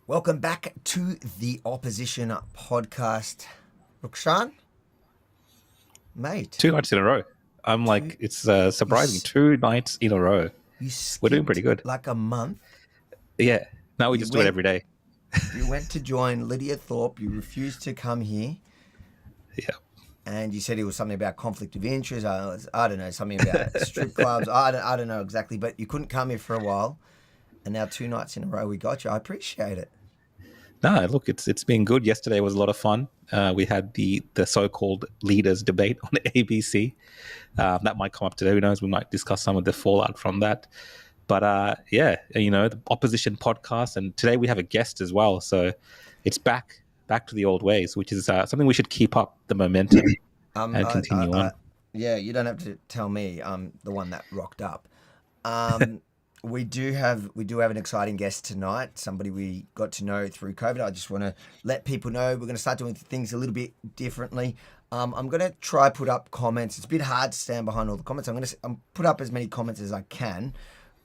Welcome back to the Opposition podcast. Rukshan, mate, 2 nights in a row. I'm two, like, it's you surprising. 2 nights in a row. you We're doing pretty skipped good. like a month. Yeah. Now we You just do it went every day. you went to join Lydia Thorpe. You refused to come here, Yeah. and you said it was something about conflict of interest. I don't know, something about strip clubs. I don't know exactly, but you couldn't come here for a while, and now 2 nights in a row we got you. I appreciate it. No, look, it's been good. Yesterday was a lot of fun. We had the so-called leaders debate on ABC. That might come up today. Who knows? We might discuss some of the fallout from that. But yeah, the opposition podcast, and today we have a guest as well. So it's back to the old ways, which is something we should keep up the momentum Um, and I, I, continue I, on. yeah, you don't have to tell me. I'm the one that rocked up. Um, we do have an exciting guest tonight. Somebody we got to know through COVID. I just want to let people know we're going to start doing things a little bit differently. I'm going to try put up comments. It's a bit hard to stand behind all the comments. I'm put up as many comments as I can,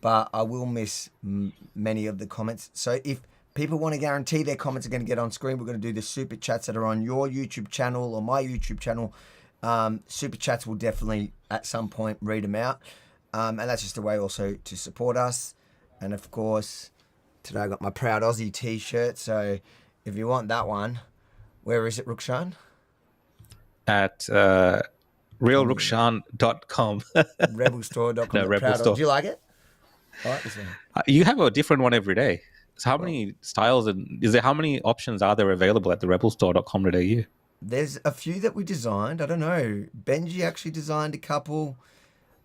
but I will miss many of the comments. So if people want to guarantee their comments are going to get on screen, we're going to do the super chats that are on your YouTube channel or my YouTube channel. Super chats will definitely at some point read them out. And that's just a way also to support us. And of course, today I got my Proud Aussie t-shirt. So if you want that one, where is it, Rukshan? At realrukshan.com. Rebelstore.com. No, The Rebel Proud Aussie. Store. Do you like it? I like this one. You have a different one every day. So how Well, many styles and is there how many options are there available at the rebelstore.com.au? there's a few that we designed. I don't know. Benji actually designed a couple.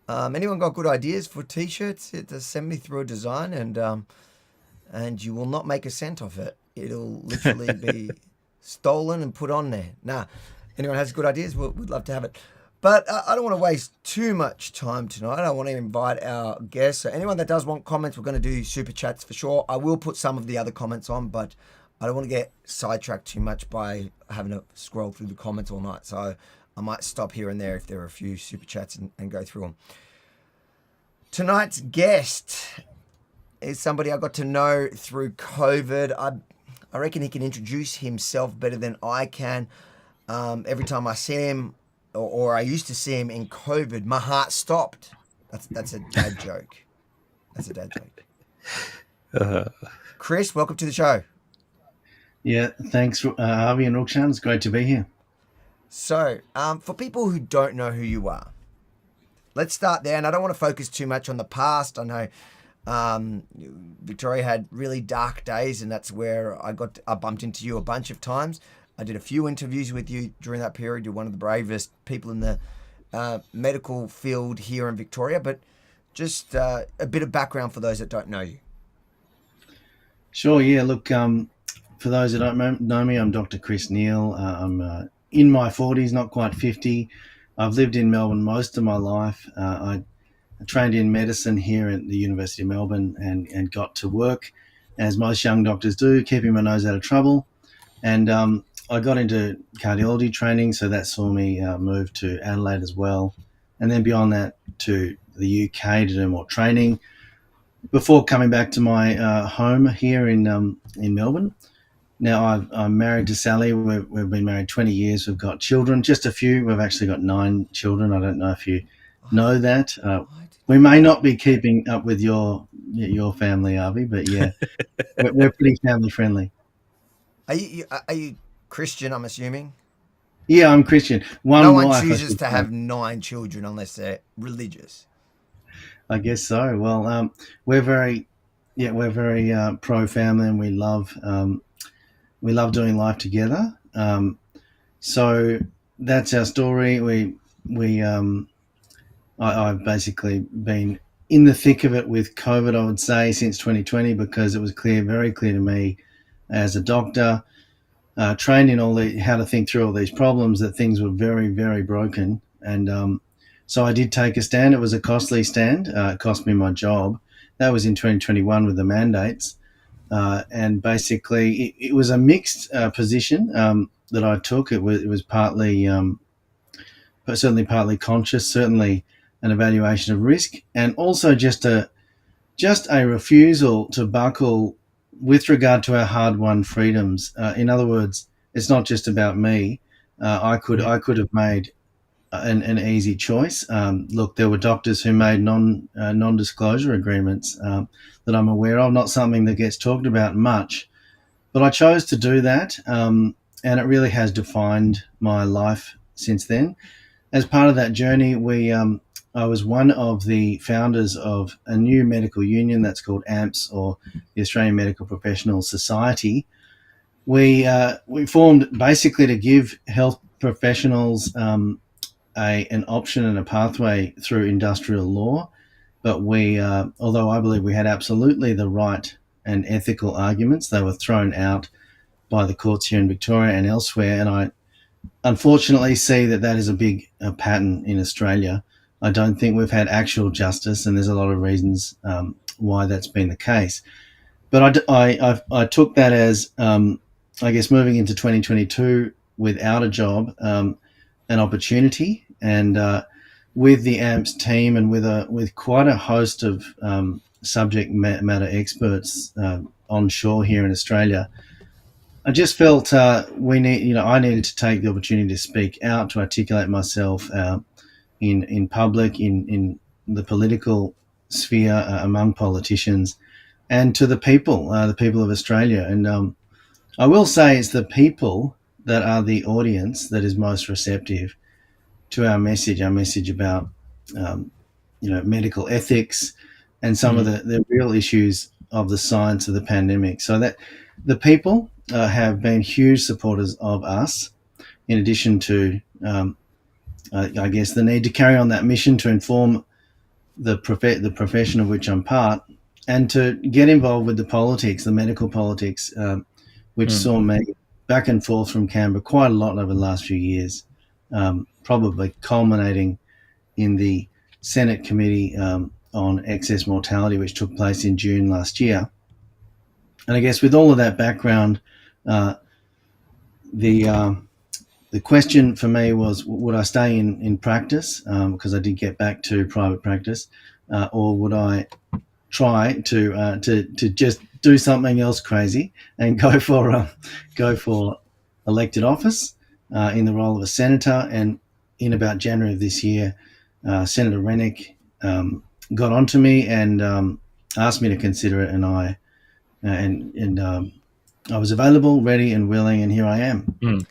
Anyone got good ideas for t-shirts? Just send me through a design, and you will not make a cent off it. It'll literally be stolen and put on there. Nah, anyone has good ideas, we'd love to have it. But I don't want to waste too much time tonight. I want to invite our guests. So anyone that does want comments, we're going to do super chats for sure. I will put some of the other comments on, but I don't want to get sidetracked too much by having to scroll through the comments all night. So I might stop here and there if there are a few super chats and go through them. Tonight's guest is somebody I got to know through COVID. I reckon he can introduce himself better than I can. Every time I see him, or I used to see him in COVID, my heart stopped. That's a dad joke. That's a dad joke. Uh, Chris, welcome to the show. Yeah, thanks, Harvey and Rukshan. It's great to be here. So, for people who don't know who you are, let's start there. And I don't want to focus too much on the past. I know Victoria had really dark days, and that's where I bumped into you a bunch of times. I did a few interviews with you during that period. You're one of the bravest people in the medical field here in Victoria. But just a bit of background for those that don't know you. Sure, yeah. Look, for those that don't know me, I'm Dr. Chris Neal. I'm in my 40s, not quite 50. I've lived in Melbourne most of my life. I trained in medicine here at the University of Melbourne and got to work, as most young doctors do, keeping my nose out of trouble. And I got into cardiology training, so that saw me move to Adelaide as well. And then beyond that to the UK to do more training before coming back to my home here in Melbourne. Now I'm married to Sally. We've been married 20 years. We've got children, just a few. We've actually got 9 children. I don't know if you know that. We may not be keeping up with your family, Avi, but yeah, we're pretty family friendly. Are you Christian, I'm assuming? Yeah, I'm Christian. No one Wife, chooses to have 9 children unless they're religious. I guess so. Well, we're very pro family, and we love doing life together. So that's our story. I've basically been in the thick of it with COVID, I would say, since 2020, because it was very clear to me as a doctor, trained in how to think through all these problems, that things were very, very broken. And so I did take a stand. It was a costly stand. It cost me my job. That was in 2021 with the mandates. And basically, it was a mixed position that I took. It was partly, but certainly partly conscious, certainly an evaluation of risk, and also just a refusal to buckle with regard to our hard-won freedoms, in other words, it's not just about me. I could have made an easy choice. Look, there were doctors who made non-disclosure agreements that I'm aware of, not something that gets talked about much, but I chose to do that, and it really has defined my life since then. As part of that journey, I was one of the founders of a new medical union that's called AMPS, or the Australian Medical Professionals Society. We formed basically to give health professionals an option and a pathway through industrial law. But although I believe we had absolutely the right and ethical arguments, they were thrown out by the courts here in Victoria and elsewhere. And I unfortunately see that is a big pattern in Australia. I don't think we've had actual justice, and there's a lot of reasons why that's been the case. But I took that as, I guess, moving into 2022 without a job, an opportunity, and with the AMPS team and with quite a host of subject matter experts onshore here in Australia, I just felt I needed to take the opportunity to speak out, to articulate myself in public, in the political sphere, among politicians, and to the people of Australia. And I will say it's the people that are the audience that is most receptive to our message about medical ethics and some of the real issues of the science of the pandemic. So that the people have been huge supporters of us, in addition to, I guess, the need to carry on that mission to inform the profession of which I'm part, and to get involved with the politics, the medical politics, which saw me back and forth from Canberra quite a lot over the last few years, probably culminating in the Senate committee on excess mortality, which took place in June last year. And I guess with all of that background, the question for me was, would I stay in practice, because I did get back to private practice, or would I try to just do something else crazy and go for elected office in the role of a senator? And in about January of this year, Senator Rennick got onto me and asked me to consider it, and I was available, ready, and willing, and here I am.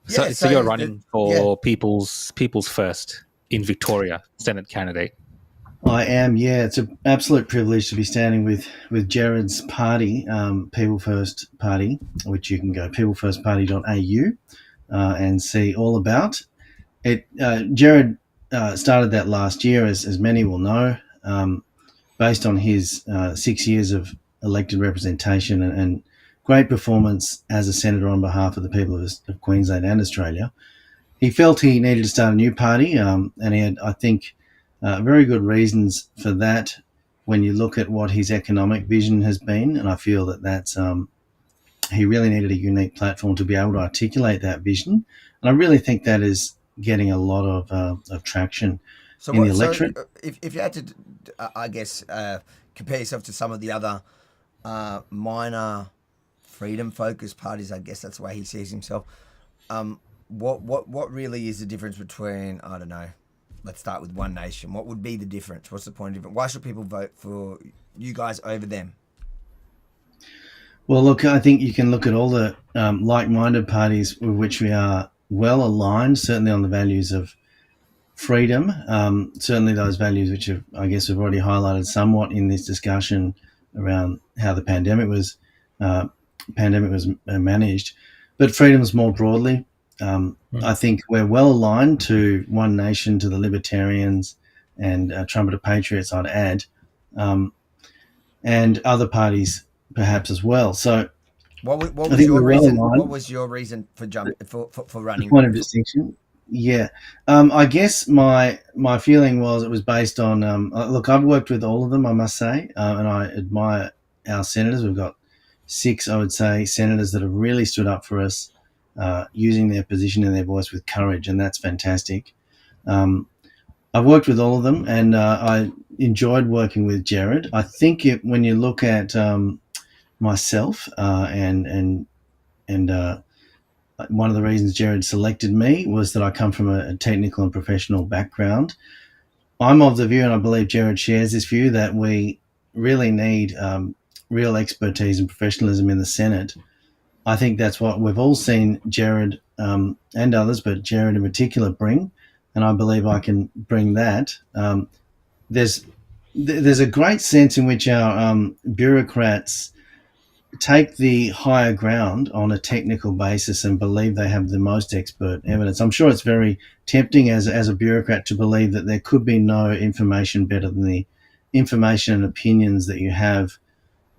So you're running for People's First in Victoria, Senate candidate. I am, yeah. It's an absolute privilege to be standing with Jared's party, People First Party, which you can go peoplefirstparty.au and see all about. Jared started that last year, as many will know, based on his 6 years of elected representation and great performance as a senator on behalf of the people of Queensland and Australia. He felt he needed to start a new party, and he had, I think, very good reasons for that when you look at what his economic vision has been. And I feel that's he really needed a unique platform to be able to articulate that vision. And I really think that is getting a lot of traction in the electorate. So if you had to, I guess, compare yourself to some of the other minor freedom-focused parties, I guess that's the way he sees himself. What really is the difference between, I don't know, let's start with One Nation. What would be the difference? What's the point of it? Why should people vote for you guys over them? Well, look, I think you can look at all the like-minded parties with which we are well aligned, certainly on the values of freedom, certainly those values which have, I guess, we've already highlighted somewhat in this discussion around how the pandemic was managed, but freedoms more broadly. I think we're well aligned to One Nation, to the Libertarians, and Trumpeter Patriots, I'd add, and other parties perhaps as well. So, what was your reason for running? Point of distinction. Yeah, I guess my feeling was it was based on look, I've worked with all of them, I must say, and I admire our senators. We've got 6, I would say, senators that have really stood up for us, using their position and their voice with courage, and that's fantastic. I've worked with all of them, and enjoyed working with Jared. I think when you look at myself and one of the reasons Jared selected me was that I come from a technical and professional background. I'm of the view, and I believe Jared shares this view, that we really need real expertise and professionalism in the Senate. I think that's what we've all seen Jared and others, but Jared in particular, bring, and I believe I can bring that. There's a great sense in which our bureaucrats take the higher ground on a technical basis and believe they have the most expert evidence. I'm sure it's very tempting as a bureaucrat to believe that there could be no information better than the information and opinions that you have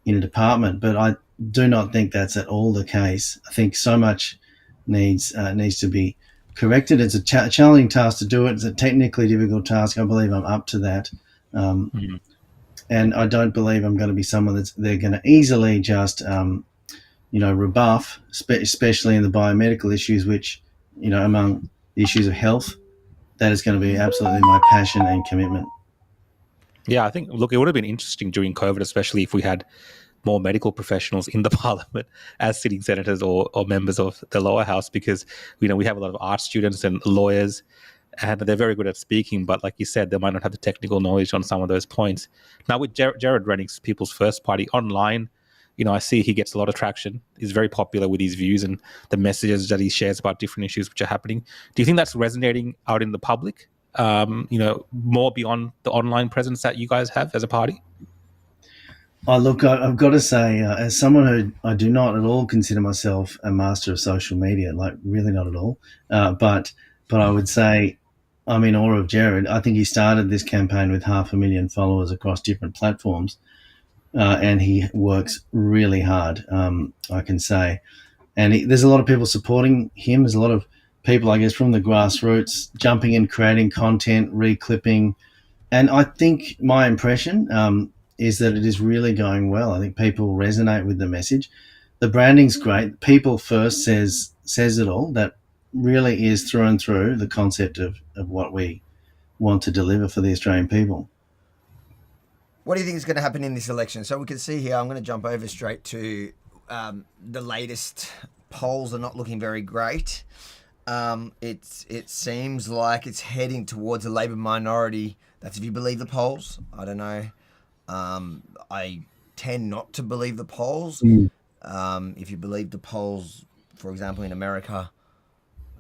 in a department, but I do not think that's at all the case. I think so much needs to be corrected. It's a challenging task to do it. It's a technically difficult task. I believe I'm up to that. And I don't believe I'm going to be someone they're going to easily just, rebuff, especially in the biomedical issues, which, among the issues of health, that is going to be absolutely my passion and commitment. Yeah, I think, look, it would have been interesting during COVID, especially if we had more medical professionals in the parliament as sitting senators or members of the lower house, because, we have a lot of art students and lawyers, and they're very good at speaking, but like you said, they might not have the technical knowledge on some of those points. Now, with Jared running People's First Party online, I see he gets a lot of traction. He's very popular with his views and the messages that he shares about different issues which are happening. Do you think that's resonating out in the public, more beyond the online presence that you guys have as a party? Oh, look, I've got to say, as someone who I do not at all consider myself a master of social media, like really not at all, but I would say I'm in awe of Jared. I think he started this campaign with 500,000 followers across different platforms, and he works really hard, I can say. And there's a lot of people supporting him. There's a lot of people, I guess, from the grassroots jumping in, creating content, reclipping. And I think my impression is that it is really going well. I think people resonate with the message. The branding's great. People first says it all. That really is through and through the concept of what we want to deliver for the Australian people. What do you think is going to happen in this election? So we can see here, I'm going to jump over straight to the latest polls are not looking very great. It seems like it's heading towards a Labor minority. That's if you believe the polls. I don't know. I tend not to believe the polls. If you believe the polls, for example, in America,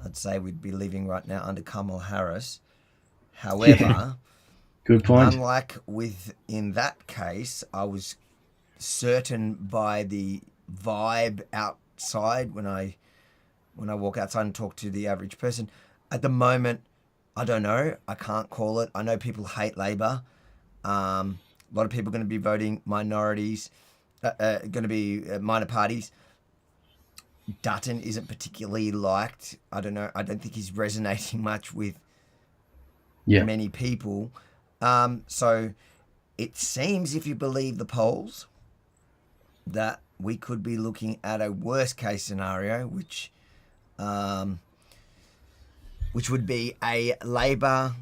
I'd say we'd be living right now under Kamala Harris. However, good point. Unlike in that case, I was certain by the vibe outside when I walk outside and talk to the average person. At the moment, I don't know. I can't call it. I know people hate Labor. A lot of people are going to be voting minorities, going to be minor parties. Dutton isn't particularly liked. I don't know. I don't think he's resonating much with many people. So it seems, if you believe the polls, that we could be looking at a worst case scenario, which would be a Labor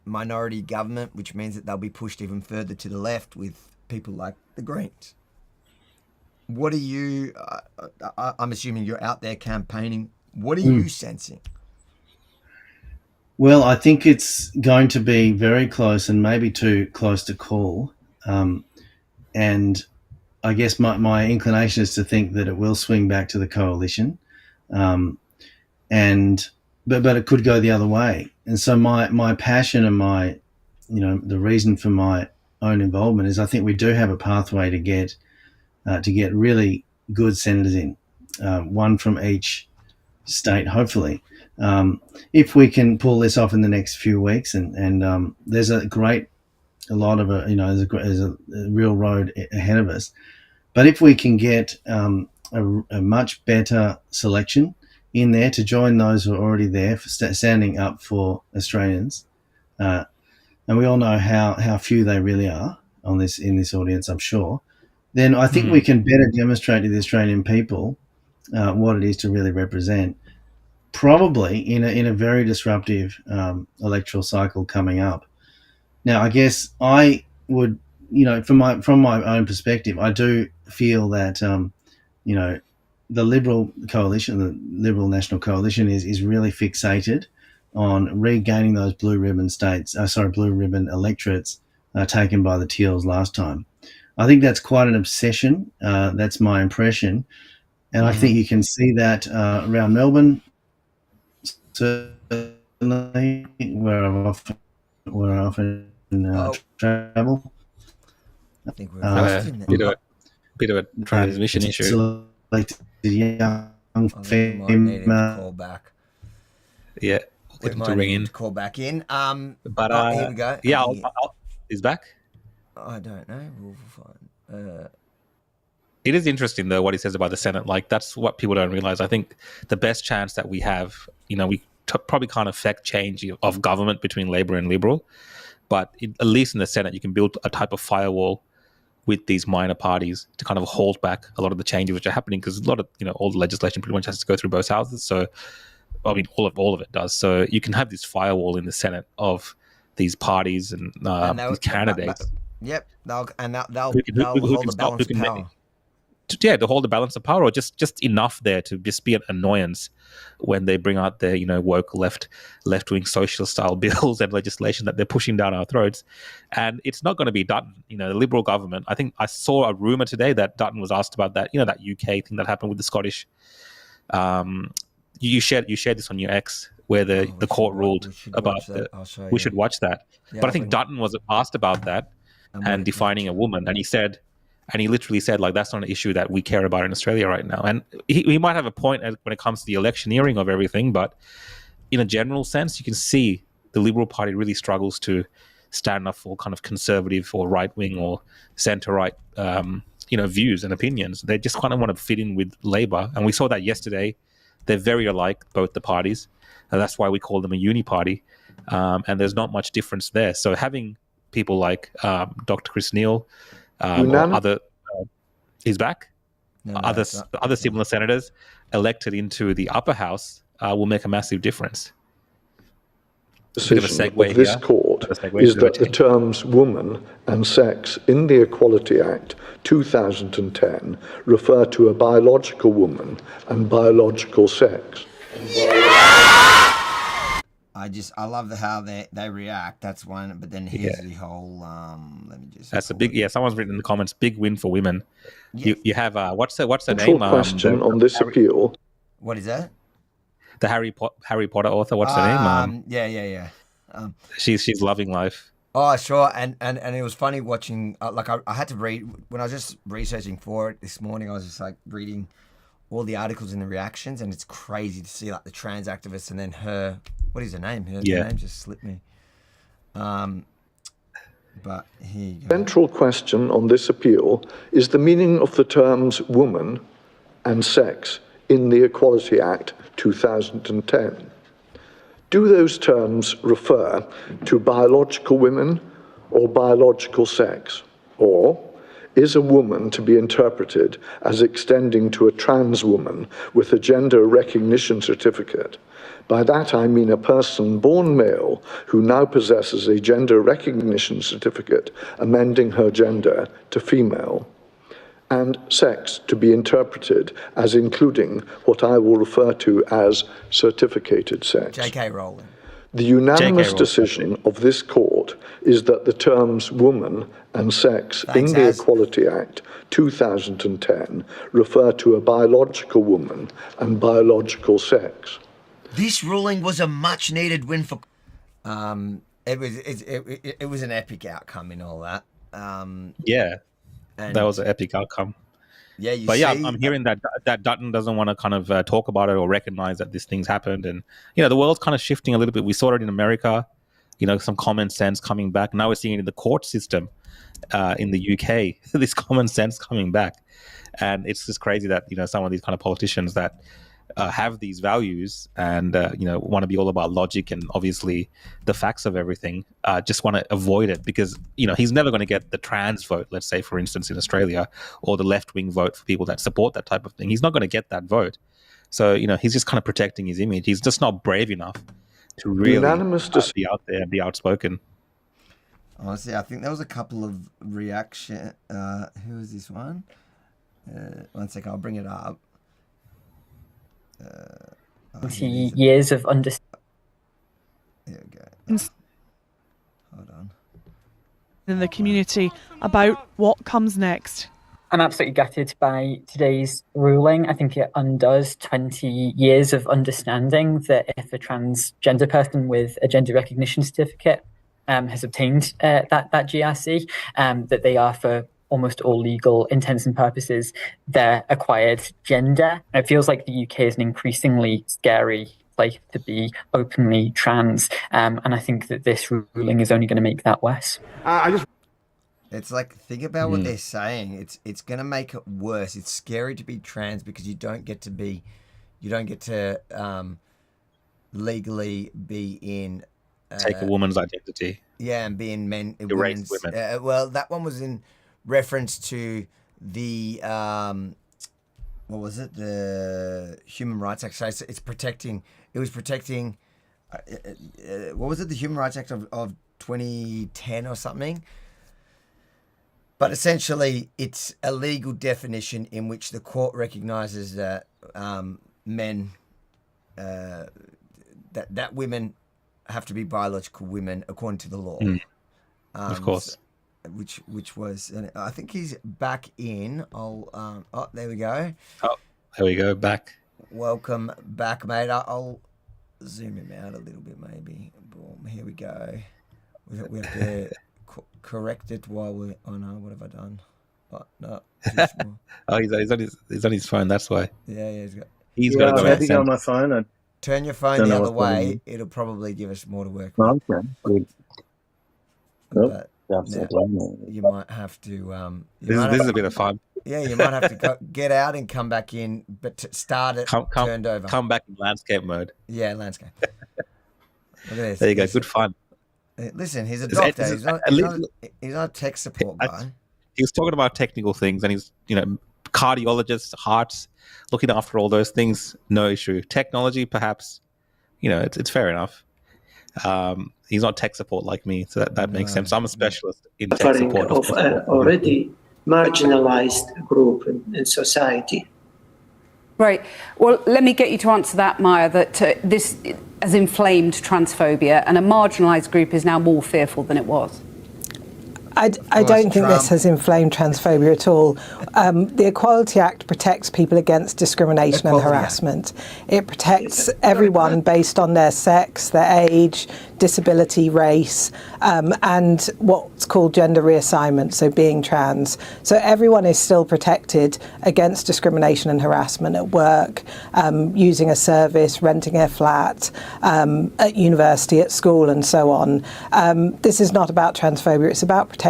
minority government, which means that they'll be pushed even further to the left with people like the Greens. What are you? I'm assuming you're out there campaigning. What are you sensing? Well, I think it's going to be very close and maybe too close to call. And I guess my inclination is to think that it will swing back to the coalition. But it could go the other way. And so my passion and the reason for my own involvement is I think we do have a pathway to get really good senators in, one from each state, hopefully. If we can pull this off in the next few weeks, and there's a lot of there's a real road ahead of us. But if we can get a much better selection in there to join those who are already there, standing up for Australians, and we all know how few they really are in this audience, I'm sure, then I think we can better demonstrate to the Australian people what it is to really represent. Probably in a very disruptive electoral cycle coming up, Now, I guess I would, from my own perspective, I do feel that the Liberal coalition, the Liberal National Coalition, is really fixated on regaining those blue ribbon blue ribbon electorates taken by the Teals last time. I think that's quite an obsession. That's my impression, and I think you can see that around Melbourne, certainly where I often travel. I think we've lost him there. Bit of a transmission issue. Selected young I think we might need him to call female. back. Yeah, We get him to might ring need him in. to call back in. But Here we go. yeah, he's back. I don't know. We'll find. It is interesting though what he says about the Senate. Like that's what people don't realize. I think the best chance that we have, we probably can't affect change of government between Labor and Liberal, but at least in the Senate, you can build a type of firewall with these minor parties to kind of hold back a lot of the changes which are happening, because a lot of all the legislation pretty much has to go through both houses. So I mean, all of it does. So you can have this firewall in the Senate of these parties and these candidates. Yep, they'll who hold can the stop, balance who of can power. to hold the balance of power, or just enough there to just be an annoyance when they bring out their woke left-wing socialist style bills and legislation that they're pushing down our throats. And it's not going to be Dutton, the Liberal government. I think I saw a rumor today that Dutton was asked about that, that UK thing that happened with the Scottish. You shared this on your X, where the court ruled about we should watch that. Yeah, but I think Dutton was asked about that and defining a woman, and he literally said, like, that's not an issue that we care about in Australia right now. And he might have a point when it comes to the electioneering of everything, but in a general sense, you can see the Liberal Party really struggles to stand up for kind of conservative or right-wing or centre-right, views and opinions. They just kind of want to fit in with Labor. And we saw that yesterday. They're very alike, both the parties. And that's why we call them a uni party. And there's not much difference there. So having people like Dr. Chris Neal, or other, he's back. Other similar senators elected into the upper house will make a massive difference. Decision of this court is that the terms woman and sex in the Equality Act 2010 refer to a biological woman and biological sex. I love how they react. That's one. But then here's the whole. Let me just. That's a big. Yeah, someone's written in the comments. Big win for women. Yeah. You have what's the name? Question on this appeal. What is that? The Harry Potter author. What's her name? Yeah. She's loving life. Oh, sure. And it was funny watching. I had to read when I was just researching for it this morning. I was just like reading all the articles and the reactions, and it's crazy to see like the trans activist and then her. What is her name? Her name just slipped me. But here you go. Central question on this appeal is the meaning of the terms woman and sex in the Equality Act 2010. Do those terms refer to biological women or biological sex? Or is a woman to be interpreted as extending to a trans woman with a gender recognition certificate? By that I mean a person born male who now possesses a gender recognition certificate amending her gender to female, and sex to be interpreted as including what I will refer to as certificated sex. J.K. Rowling. The unanimous decision of this court is that the terms woman and sex in the Equality Act 2010 refer to a biological woman and biological sex. This ruling was a much-needed win for. It was an epic outcome in all that. That was an epic outcome. Yeah, I'm hearing that Dutton doesn't want to kind of talk about it or recognize that this thing's happened, and the world's kind of shifting a little bit. We saw it in America, some common sense coming back. Now we're seeing it in the court system in the UK. This common sense coming back, and it's just crazy that some of these kind of politicians that have these values and want to be all about logic and obviously the facts of everything, just want to avoid it because he's never going to get the trans vote, let's say for instance in Australia, or the left-wing vote for people that support that type of thing. He's not going to get that vote, so he's just kind of protecting his image. He's just not brave enough to really be out there and be outspoken. Honestly, I think there was a couple of reaction. Who is this one? 1 second, I'll bring it up. 20 years of understanding. There we go. Hold on. In the community about what comes next. I'm absolutely gutted by today's ruling. I think it undoes 20 years of understanding that if a transgender person with a gender recognition certificate has obtained that GRC, that they are, for almost all legal intents and purposes, their acquired gender. It feels like the UK is an increasingly scary place to be openly trans, and I think that this ruling is only going to make that worse. It's like, think about what they're saying. It's going to make it worse. It's scary to be trans because you don't get to legally be in... Take a woman's identity. Yeah, and be in women's... women. Well, that one was in reference to the... what was it? The Human Rights Act. So it's protecting... It was protecting... what was it? The Human Rights Act of 2010 or something? But essentially, it's a legal definition in which the court recognises that men, that women have to be biological women according to the law. Of course. So, which was, I think he's back in. Oh, there we go. Oh, there we go. Back. Welcome back, mate. I'll zoom him out a little bit, maybe. Boom. Here we go. We have to correct it while we're... Oh no, what have I done? Oh, no. Oh, he's on his phone. That's why. Yeah, He's got to go I on my phone. Turn your phone the other way. It'll probably give us more to work with. Okay, good. But you might have to... This is a bit of fun. Yeah, you might have to get out and come back in, but start it turned over. Come back in landscape mode. Yeah, landscape. Look at this. There you go. Good fun. Listen, he's a doctor. He's not a tech support guy. He was talking about technical things, and he's, cardiologists, hearts, looking after all those things, no issue. Technology, perhaps, it's fair enough. He's not tech support like me, so that makes sense. I'm a specialist in tech support. Of already marginalized group in society. Right. Well, let me get you to answer that, Maya, that this has inflamed transphobia and a marginalised group is now more fearful than it was. I don't think this has inflamed transphobia at all. The Equality Act protects people against discrimination and harassment. It protects everyone based on their sex, their age, disability, race, and what's called gender reassignment, so being trans. So everyone is still protected against discrimination and harassment at work, using a service, renting a flat, at university, at school, and so on. This is not about transphobia, it's about protecting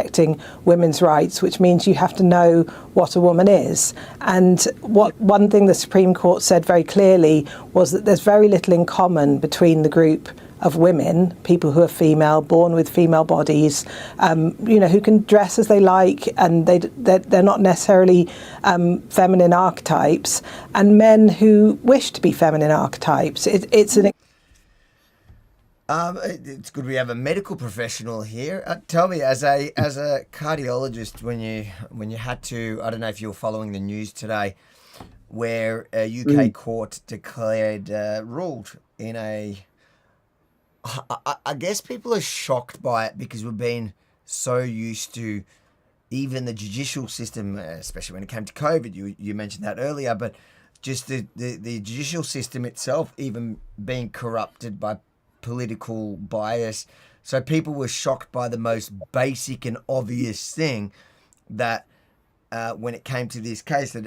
women's rights, which means you have to know what a woman is. And one thing the Supreme Court said very clearly was that there's very little in common between the group of women, people who are female, born with female bodies, who can dress as they like, and they're not necessarily feminine archetypes, and men who wish to be feminine archetypes. It's good we have a medical professional here. Tell me, as a cardiologist, when you had to, I don't know if you were following the news today, where a UK court ruled in a... I guess people are shocked by it because we've been so used to even the judicial system, especially when it came to COVID. You mentioned that earlier, but just the judicial system itself even being corrupted by political bias. So people were shocked by the most basic and obvious thing that when it came to this case, that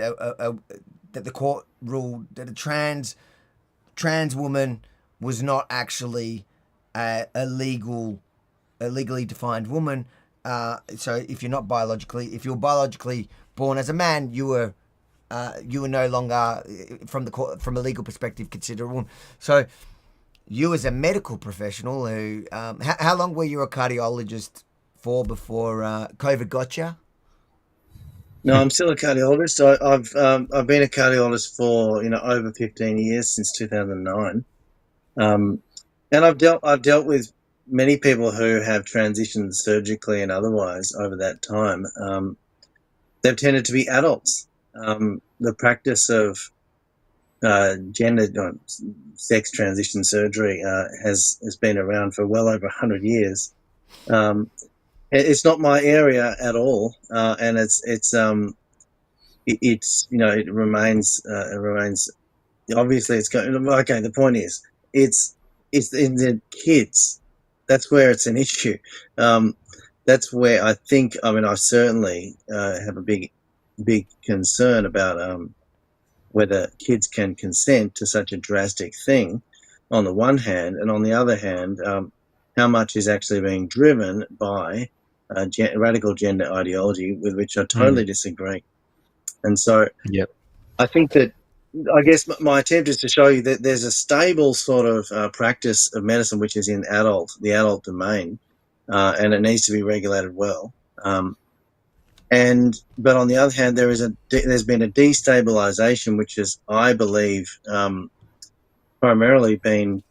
the court ruled that a trans woman was not actually a legally defined woman. So if you're biologically born as a man, you were no longer from a legal perspective considered a woman. So you as a medical professional who, how long were you a cardiologist for before COVID got you? No, I'm still a cardiologist. I've been a cardiologist for over 15 years, since 2009. And I've dealt with many people who have transitioned surgically and otherwise over that time, they've tended to be adults. The practice of sex transition surgery has been around for well over 100 years. It's not my area at all, and it remains obviously it's going. Okay, the point is it's in the kids. That's where it's an issue. That's where I think. I mean, I certainly have a big concern about whether kids can consent to such a drastic thing on the one hand, and on the other hand, how much is actually being driven by radical gender ideology, with which I totally disagree. And so I think that, I guess my attempt is to show you that there's a stable sort of practice of medicine which is in the adult domain, and it needs to be regulated well. But on the other hand, there's been a destabilisation, which is, I believe, primarily been,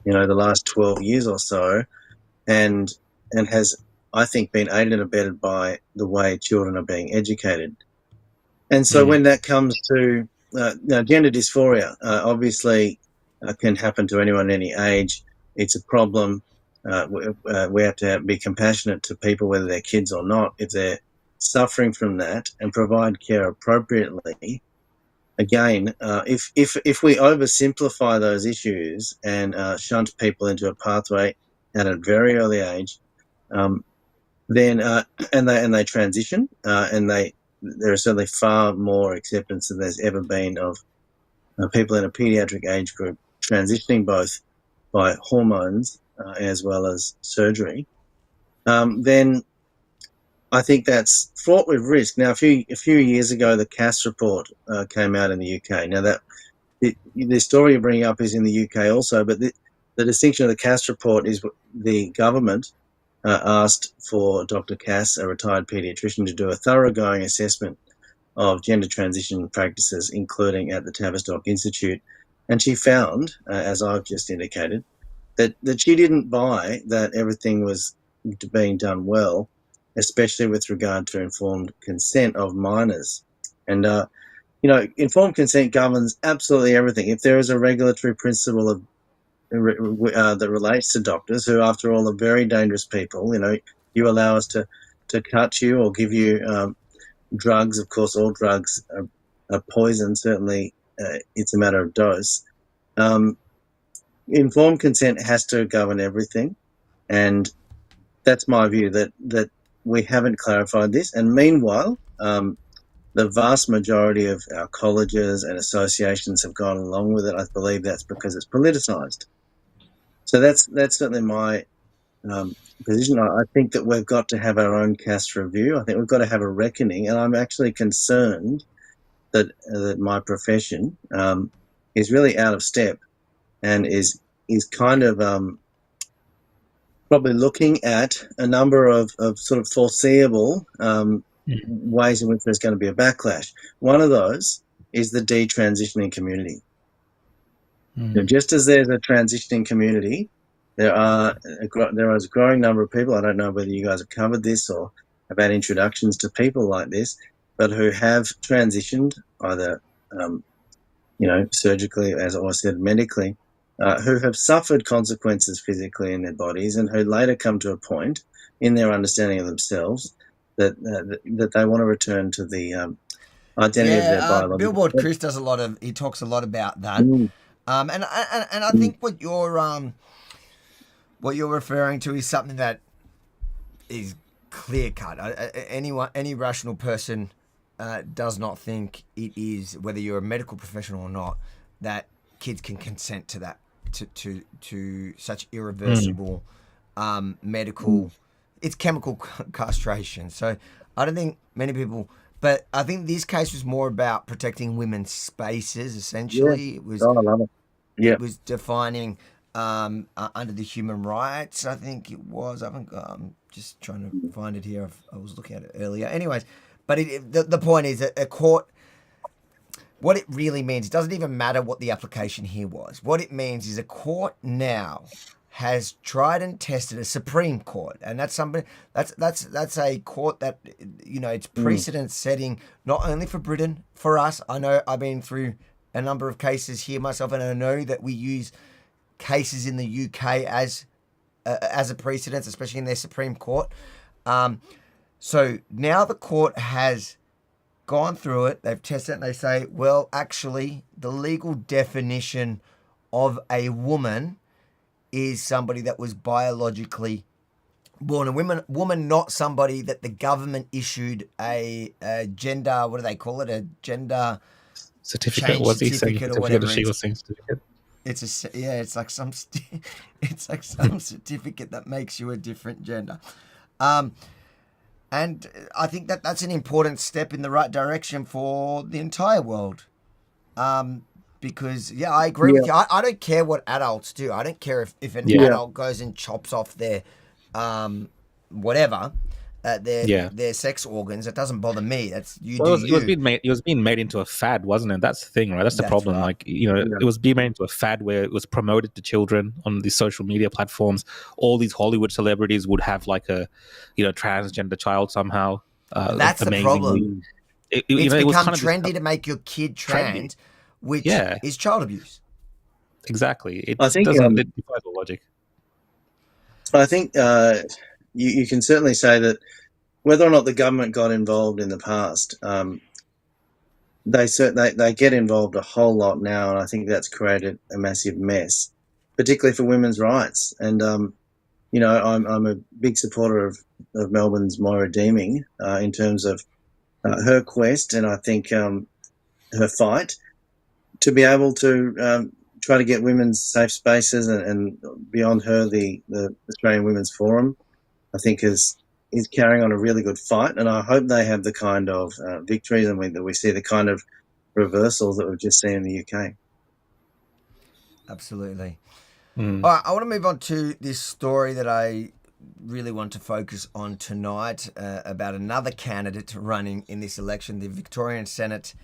the last 12 years or so, and has, I think, been aided and abetted by the way children are being educated. And so when that comes to gender dysphoria, obviously can happen to anyone any age. It's a problem. We have to be compassionate to people, whether they're kids or not, if they're suffering from that, and provide care appropriately. Again, if we oversimplify those issues and shunt people into a pathway at a very early age, then and they transition, and there is certainly far more acceptance than there's ever been of people in a paediatric age group transitioning both by hormones as well as surgery. Then I think that's fraught with risk. Now, a few years ago, the Cass report came out in the UK. Now, the story you're bringing up is in the UK also, but the distinction of the Cass report is the government asked for Dr. Cass, a retired paediatrician, to do a thoroughgoing assessment of gender transition practices, including at the Tavistock Institute. And she found, as I've just indicated, that she didn't buy that everything was being done well, especially with regard to informed consent of minors. And, informed consent governs absolutely everything. If there is a regulatory principle of that relates to doctors, who, after all, are very dangerous people. You allow us to cut you or give you drugs. Of course, all drugs are poison. Certainly, it's a matter of dose. Informed consent has to govern everything, and that's my view. That we haven't clarified this, and meanwhile, the vast majority of our colleges and associations have gone along with it. I believe that's because it's politicised. So that's certainly my position. I think that we've got to have our own Cass review. I think we've got to have a reckoning, and I'm actually concerned that my profession is really out of step and is kind of probably looking at a number of sort of foreseeable ways in which there's going to be a backlash. One of those is the detransitioning community. Just as there's a transitioning community, there is a growing number of people. I don't know whether you guys have covered this or have had introductions to people like this, but who have transitioned either, surgically, as I said, medically, who have suffered consequences physically in their bodies, and who later come to a point in their understanding of themselves that they want to return to the identity of their biological. Billboard Chris he talks a lot about that. And I think what you're referring to is something that is clear cut. Any rational person does not think it is, whether you're a medical professional or not, that kids can consent to that, to such irreversible medical. It's chemical castration. So I don't think many people. But I think this case was more about protecting women's spaces, essentially. I love it. It was defining under the human rights, I think it was. I'm just trying to find it here. I was looking at it earlier. Anyways, but the point is that a court, what it really means, it doesn't even matter what the application here was. What it means is a court now has tried and tested a Supreme Court, and that's something that's a court that, you know, it's precedent setting, not only for Britain, for us. I know I've been through a number of cases here myself, and I know that we use cases in the UK as a precedent, especially in their Supreme Court. So now the court has gone through it, they've tested it, and they say, well, actually, the legal definition of a woman is somebody that was biologically born a woman, not somebody that the government issued a gender, what do they call it, a gender certificate. Was he saying certificate or whatever. she was saying certificate? It's like some certificate that makes you a different gender. And I think that that's an important step in the right direction for the entire world. Because, yeah, I agree with you. I don't care what adults do. I don't care if an adult goes and chops off their whatever, their sex organs. It doesn't bother me. That's you. Well, do it was being made into a fad, wasn't it? That's the thing, right? That's the problem. Right. Like, you know, it was being made into a fad where it was promoted to children on these social media platforms. All these Hollywood celebrities would have like a, you know, transgender child somehow. That's the problem. It's become trendy to make your kid trans, which is child abuse. Exactly. I think it defies the logic. I think you can certainly say that whether or not the government got involved in the past, they get involved a whole lot now, and I think that's created a massive mess, particularly for women's rights. And you know, I'm a big supporter of Melbourne's Moira Deeming in terms of her quest, and I think her fight to be able to try to get women's safe spaces, and beyond her, the Australian Women's Forum, I think is carrying on a really good fight, and I hope they have the kind of victories and that we see the kind of reversals that we've just seen in the UK. Absolutely. All right, I want to move on to this story that I really want to focus on tonight about another candidate running in this election, the Victorian Senate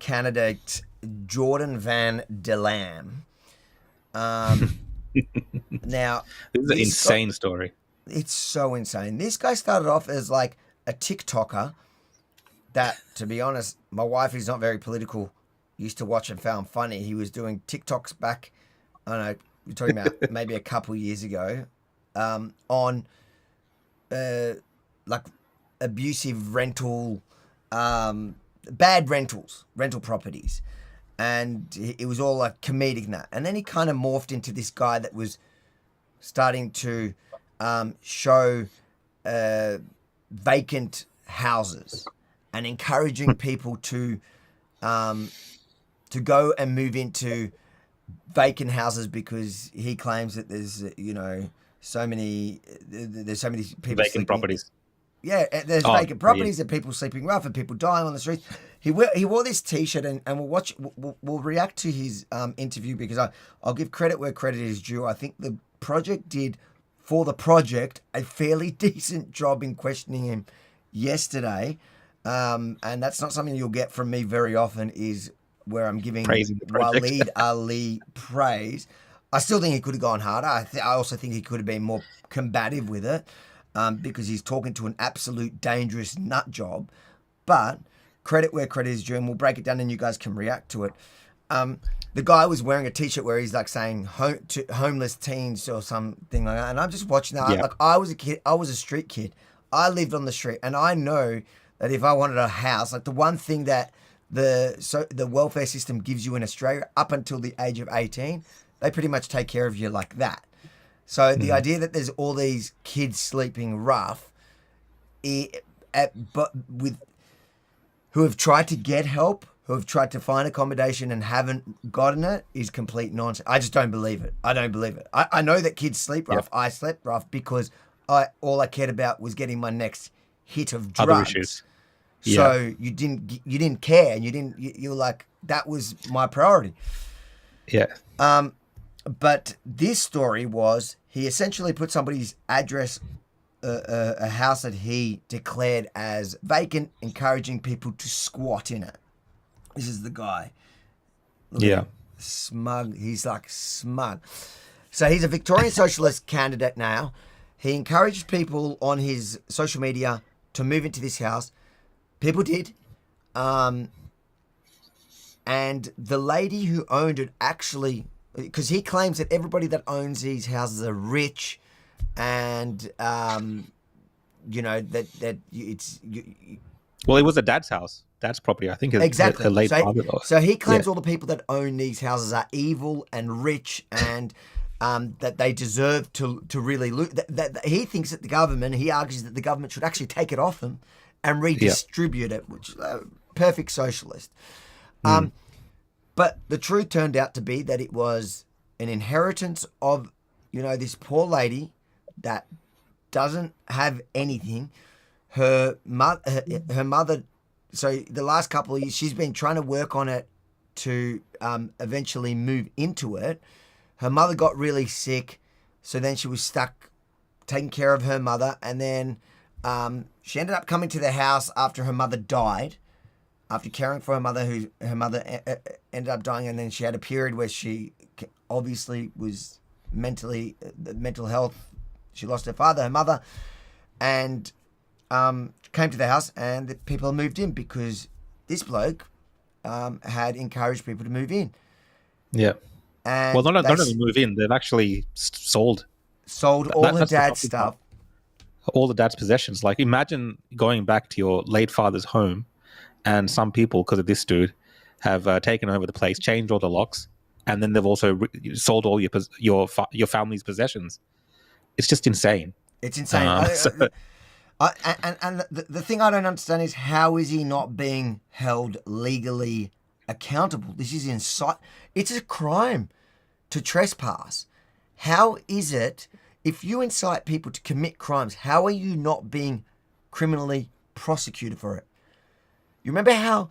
candidate Jordan Van der Lam. Now, this is an insane story. It's so insane. This guy started off as like a TikToker that, to be honest, my wife, who's not very political, used to watch and found funny. He was doing TikToks back, I don't know, you're talking about maybe a couple years ago, on like abusive rental, bad rental properties. And it was all like comedic and that. And then he kind of morphed into this guy that was starting to show vacant houses and encouraging people to go and move into vacant houses because he claims that there's, you know, so many people vacant properties. Yeah, there's vacant properties and people sleeping rough and people dying on the streets. He wore this T-shirt, and we'll react to his interview, because I'll give credit where credit is due. I think the project did, for the project, a fairly decent job in questioning him yesterday, and that's not something you'll get from me very often, is where I'm giving Waleed Ali praise. I still think he could have gone harder. I also think he could have been more combative with it. Because he's talking to an absolute dangerous nut job. But credit where credit is due, and we'll break it down and you guys can react to it. The guy was wearing a T-shirt where he's like saying to homeless teens or something like that. And I'm just watching that. Yeah. Like, I was a kid. I was a street kid. I lived on the street. And I know that if I wanted a house, like the one thing that the welfare system gives you in Australia up until the age of 18, they pretty much take care of you like that. So the idea that there's all these kids sleeping rough, who have tried to get help, who have tried to find accommodation and haven't gotten it, is complete nonsense. I just don't believe it. I don't believe it. I know that kids sleep rough. Yep. I slept rough because all I cared about was getting my next hit of drugs. Other issues. So you didn't care, and you were like, that was my priority. Yeah. But this story was, he essentially put somebody's address, a house that he declared as vacant, encouraging people to squat in it. This is the guy. Look at him. Smug. He's like smug. So he's a Victorian Socialist candidate now. He encouraged people on his social media to move into this house. People did. And the lady who owned it actually, because he claims that everybody that owns these houses are rich, and that it's. Well, it was a dad's house, dad's property. I think Exactly. a late father. So he claims all the people that own these houses are evil and rich, and that they deserve to really loot. That he thinks that the government, he argues that the government should actually take it off them and redistribute it, which perfect socialist. But the truth turned out to be that it was an inheritance of, this poor lady that doesn't have anything. Her mother. So the last couple of years, she's been trying to work on it to eventually move into it. Her mother got really sick, so then she was stuck taking care of her mother, and then she ended up coming to the house after her mother died, after caring for her mother, her mother ended up dying, and then she had a period where she obviously was mental health. She lost her father, her mother, and came to the house, and the people moved in because this bloke had encouraged people to move in. Yeah. And well, not only move in, they've actually sold all her dad's stuff. All the dad's possessions. Like, imagine going back to your late father's home, and some people, because of this dude, have taken over the place, changed all the locks, and then they've also sold all your family's possessions. It's just insane. It's insane. And the thing I don't understand is, how is he not being held legally accountable? This is it's a crime to trespass. How is it, if you incite people to commit crimes, how are you not being criminally prosecuted for it? You remember how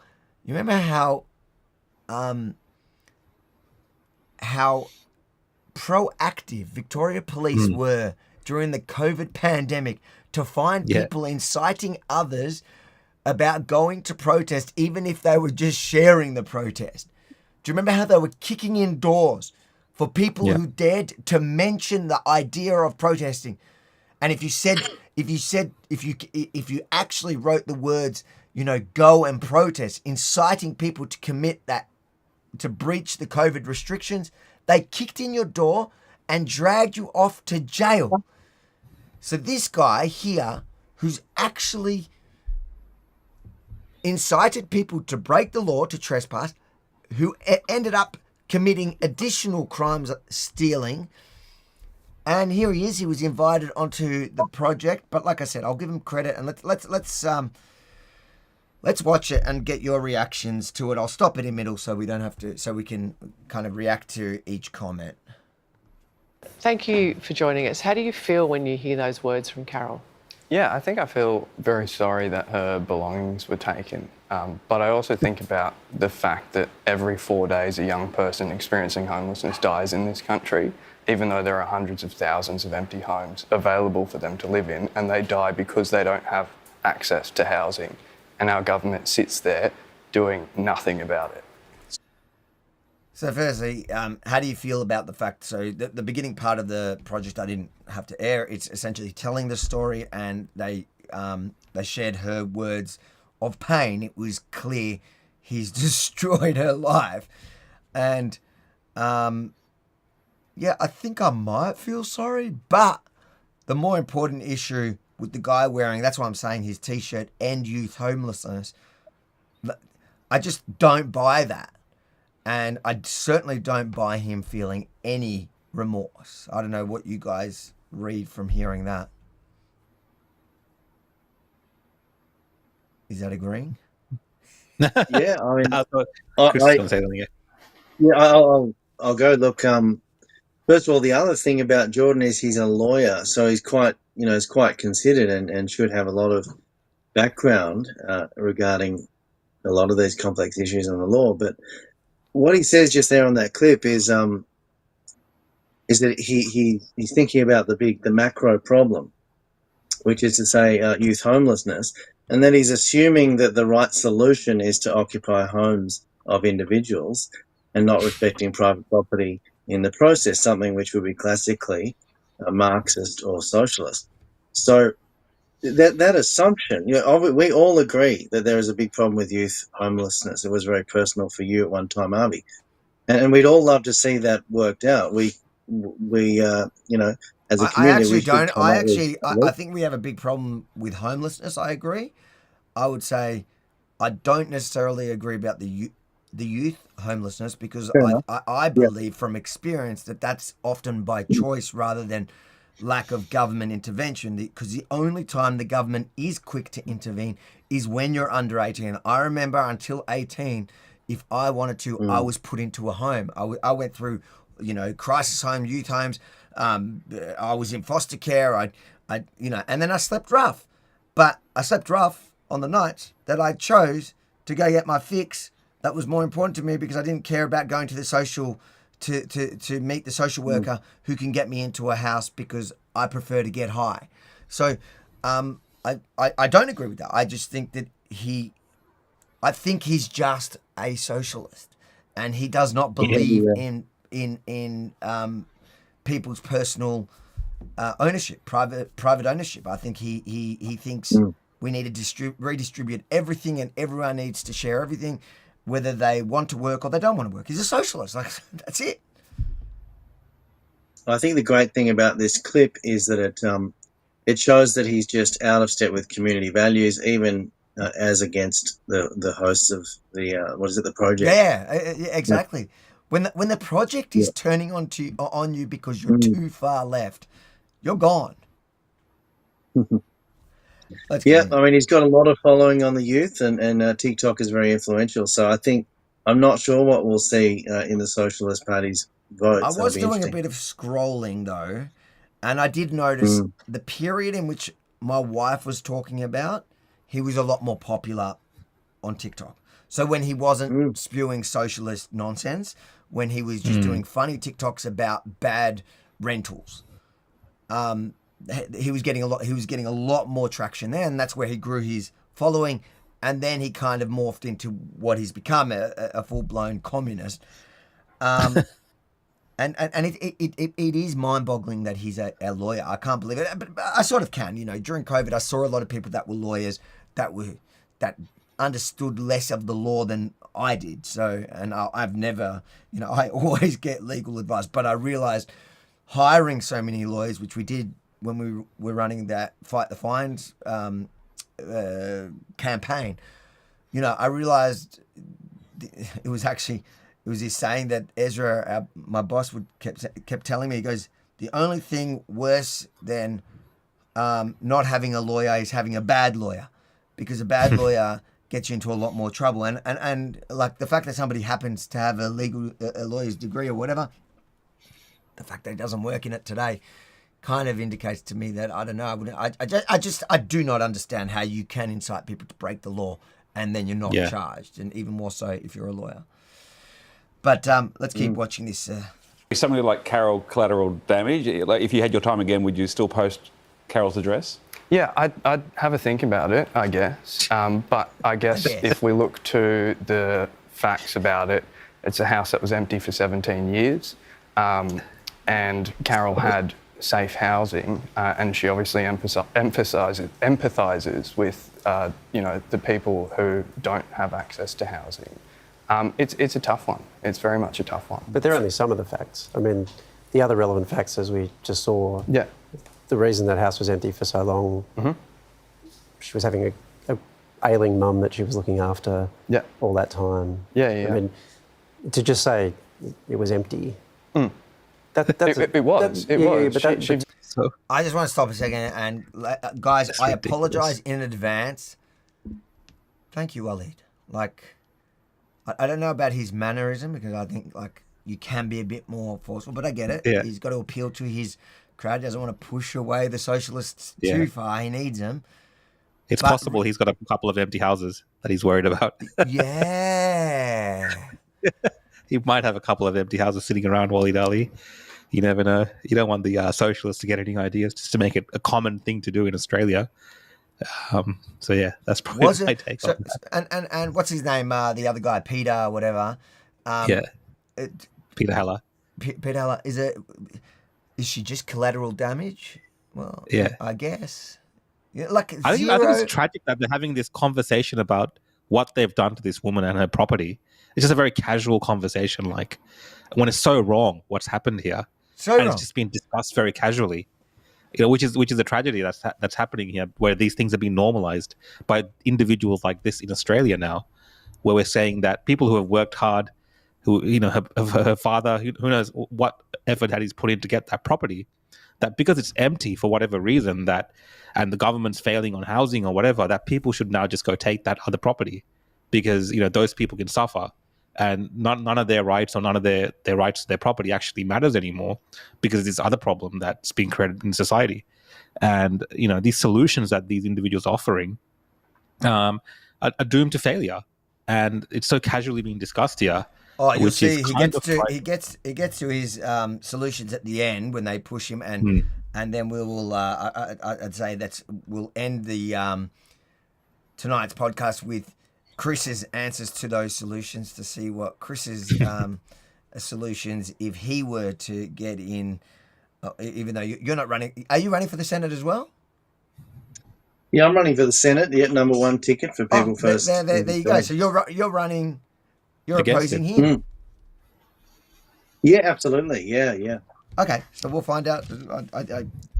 proactive Victoria Police were during the COVID pandemic to find people inciting others about going to protest, even if they were just sharing the protest. Do you remember how they were kicking in doors for people who dared to mention the idea of protesting? And if you actually wrote the words, go and protest, inciting people to commit that, to breach the COVID restrictions, they kicked in your door and dragged you off to jail. So this guy here, who's actually incited people to break the law, to trespass, who ended up committing additional crimes, stealing, and here he is. He was invited onto the project, but like I said, I'll give him credit, and let's watch it and get your reactions to it. I'll stop it in middle so we can kind of react to each comment. Thank you for joining us. How do you feel when you hear those words from Carol? Yeah, I think I feel very sorry that her belongings were taken. But I also think about the fact that every 4 days a young person experiencing homelessness dies in this country, even though there are hundreds of thousands of empty homes available for them to live in, and they die because they don't have access to housing. And our government sits there doing nothing about it. So firstly, how do you feel about the fact, so the beginning part of the project I didn't have to air, it's essentially telling the story, and they shared her words of pain. It was clear he's destroyed her life. And I think I might feel sorry, but the more important issue with the guy wearing, that's why I'm saying, his t-shirt, end youth homelessness, I just don't buy that. And I certainly don't buy him feeling any remorse. I don't know what you guys read from hearing that. Is that agreeing? Yeah, I mean, Chris is gonna say something. I'll go. Look, first of all, the other thing about Jordan is he's a lawyer, so he's quite considered and should have a lot of background regarding a lot of these complex issues in the law. But what he says just there on that clip is that he's thinking about the macro problem, which is to say youth homelessness, and then he's assuming that the right solution is to occupy homes of individuals and not respecting private property in the process, something which would be classically Marxist or socialist. So that assumption, we all agree that there is a big problem with youth homelessness. It was very personal for you at one time, Avi, and we'd all love to see that worked out. We as a I community, actually we should don't. come up with. I think we have a big problem with homelessness. I agree. I would say I don't necessarily agree about the youth homelessness, because I believe from experience that that's often by choice rather than lack of government intervention, because the only time the government is quick to intervene is when you're under 18. I remember until 18, if I wanted to, I was put into a home. I went through, crisis home, youth homes. I was in foster care. I and then I slept rough. But I slept rough on the nights that I chose to go get my fix. That was more important to me, because I didn't care about going to the social to meet the social worker who can get me into a house, because I prefer to get high. So I don't agree with that. I just think that I think he's just a socialist, and he does not believe in people's personal ownership, private ownership. I think he thinks we need to redistribute everything, and everyone needs to share everything, whether they want to work or they don't want to work. He's a socialist. Like, that's it. I think the great thing about this clip is that it shows that he's just out of step with community values, even as against the hosts of the project. Yeah, exactly. When the project is turning on you because you're too far left, you're gone. I mean, he's got a lot of following on the youth, and TikTok is very influential. So I'm not sure what we'll see in the Socialist Party's votes. I was doing a bit of scrolling though, and I did notice the period in which my wife was talking about, he was a lot more popular on TikTok. So when he wasn't spewing socialist nonsense, when he was just doing funny TikToks about bad rentals, he was getting a lot more traction there, and that's where he grew his following. And then he kind of morphed into what he's become, a full-blown communist. And it is mind-boggling that he's a lawyer. I can't believe it, but I sort of can. During COVID, I saw a lot of people that were lawyers that understood less of the law than I did. So, and I've never, I always get legal advice, but I realized hiring so many lawyers, which we did when we were running that Fight the Fines campaign, I realized it was this saying that Ezra, my boss, kept telling me. He goes, the only thing worse than not having a lawyer is having a bad lawyer, because a bad lawyer gets you into a lot more trouble. And like the fact that somebody happens to have a lawyer's degree or whatever, the fact that it doesn't work in it today kind of indicates to me that, I don't know, I do not understand how you can incite people to break the law and then you're not charged, and even more so if you're a lawyer. But let's keep watching this. Something like Carol collateral damage, like if you had your time again, would you still post Carol's address? Yeah, I'd have a think about it, I guess. But I guess if we look to the facts about it, it's a house that was empty for 17 years, and Carol had safe housing, and she obviously empathizes with the people who don't have access to housing. It's a tough one. It's very much a tough one. But they're only some of the facts. I mean, the other relevant facts, as we just saw, the reason that house was empty for so long, she was having a ailing mum that she was looking after all that time. I mean, to just say it was empty. It was. I just want to stop a second, and guys, I apologise in advance. Thank you, Walid. Like, I don't know about his mannerism, because I think like you can be a bit more forceful, but I get it. He's got to appeal to his crowd. He doesn't want to push away the socialists too far. He needs them. It's possible he's got a couple of empty houses that he's worried about. He might have a couple of empty houses sitting around Wally Dali. You never know. You don't want the socialists to get any ideas, just to make it a common thing to do in Australia. So yeah, that's probably my take on that. And what's his name? The other guy, Peter, whatever. Peter Heller. Pedala, is she just collateral damage? Well, Yeah. I guess. Yeah, like I think zero. it's tragic that they're having this conversation about what they've done to this woman and her property. It's just a very casual conversation, like when it's so wrong what's happened here, So and wrong. it's just been discussed very casually. You know, which is a tragedy that's happening here, where these things are being normalized by individuals like this in Australia now, where we're saying that people who have worked hard, who, you know, her father, who knows what effort he's put in to get that property, that because it's empty for whatever reason, that and the government's failing on housing or whatever, that people should now just go take that other property because, you know, those people can suffer and none of their rights or none of their rights to their property actually matters anymore because of this other problem that's being created in society. And, you know, these solutions that these individuals are offering are doomed to failure. And it's so casually being discussed here. Oh, you'll which see. is He kind gets of to like- he gets to his solutions at the end when they push him, and then we will. I'd say we'll end the tonight's podcast with Chris's answers to those solutions to see what Chris's solutions if he were to get in. Even though you're not running, are you running for the Senate as well? Yeah, I'm running for the Senate. Yeah, number one ticket for People First. There you go. So you're running. You're Against opposing it. him. Yeah, absolutely. Yeah. Okay, so we'll find out.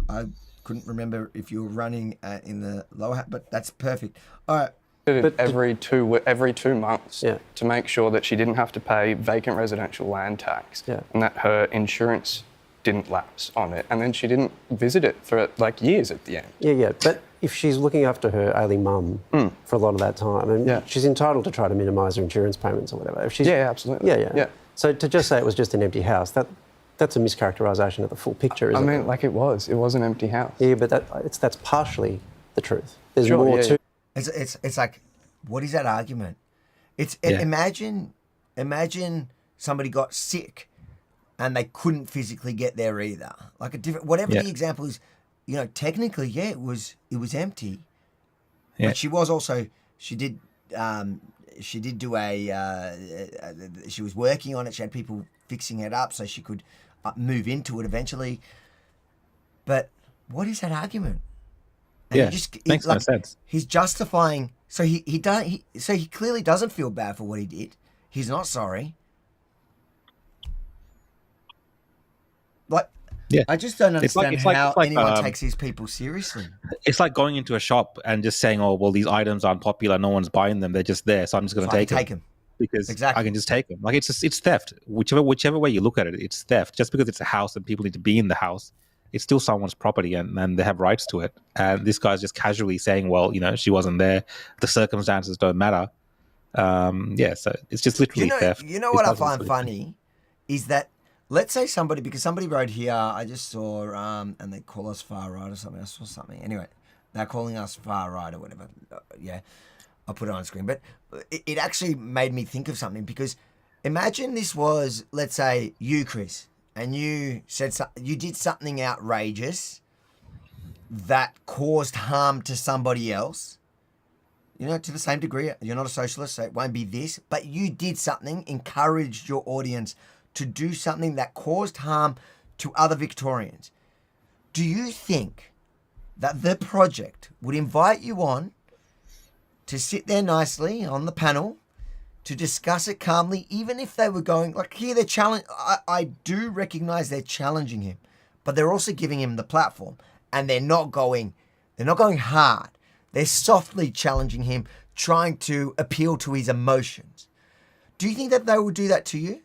I couldn't remember if you were running in the lower house, but that's perfect. All right. But every 2 months to make sure that she didn't have to pay vacant residential land tax and that her insurance didn't lapse on it, and then she didn't visit it for like years at the end. Yeah. But if she's looking after her ailing mum for a lot of that time, and she's entitled to try to minimise her insurance payments or whatever. If she's, absolutely. Yeah. So to just say it was just an empty house, that's a mischaracterisation of the full picture, isn't it? I mean, like it was an empty house. Yeah, but that's partially the truth. There's more to. It's like, what is that argument? Imagine somebody got sick and they couldn't physically get there either. Like a different, whatever the example is, you know, technically, it was empty. Yeah. But she was also, she did do she was working on it. She had people fixing it up so she could move into it eventually. But what is that argument? And makes no sense. He's justifying. So he clearly doesn't feel bad for what he did. He's not sorry. I just don't understand how anyone takes these people seriously. It's like going into a shop and just saying, "Oh, well, these items aren't popular. No one's buying them. They're just there, so I'm just going to take them because I can just take them." Like it's theft. Whichever way you look at it, it's theft. Just because it's a house and people need to be in the house, it's still someone's property and they have rights to it. And this guy's just casually saying, "Well, you know, she wasn't there. The circumstances don't matter." So it's just literally theft. You know what I find funny is that. Let's say because somebody wrote here, I just saw, and they call us far right or something. I saw something. Anyway, they're calling us far right or whatever. Yeah, I'll put it on screen. But it actually made me think of something because imagine this was, let's say, you, Chris, and you did something outrageous that caused harm to somebody else. You know, to the same degree. You're not a socialist, so it won't be this. But you did something, encouraged your audience to do something that caused harm to other Victorians. Do you think that the project would invite you on to sit there nicely on the panel to discuss it calmly, even if they were going, like here they're challenging, I do recognize they're challenging him, but they're also giving him the platform and they're not going hard. They're softly challenging him, trying to appeal to his emotions. Do you think that they would do that to you?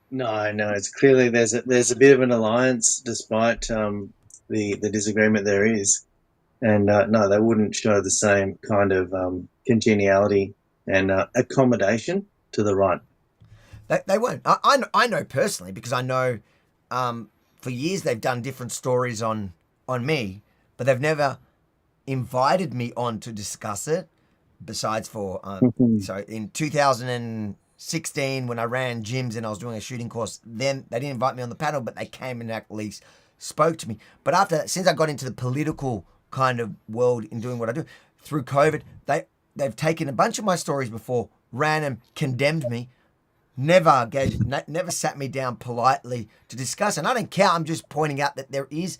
No. It's clearly there's a bit of an alliance despite the disagreement there is, and no, they wouldn't show the same kind of congeniality and accommodation to the right. They won't. I know personally because I know for years they've done different stories on me, but they've never invited me on to discuss it. Besides for so in 2016 when I ran gyms and I was doing a shooting course, then they didn't invite me on the panel, but they came and at least spoke to me. But after that, since I got into the political kind of world in doing what I do through COVID, they've taken a bunch of my stories before, ran them, condemned me, never sat me down politely to discuss. And I don't care. I'm just pointing out that there is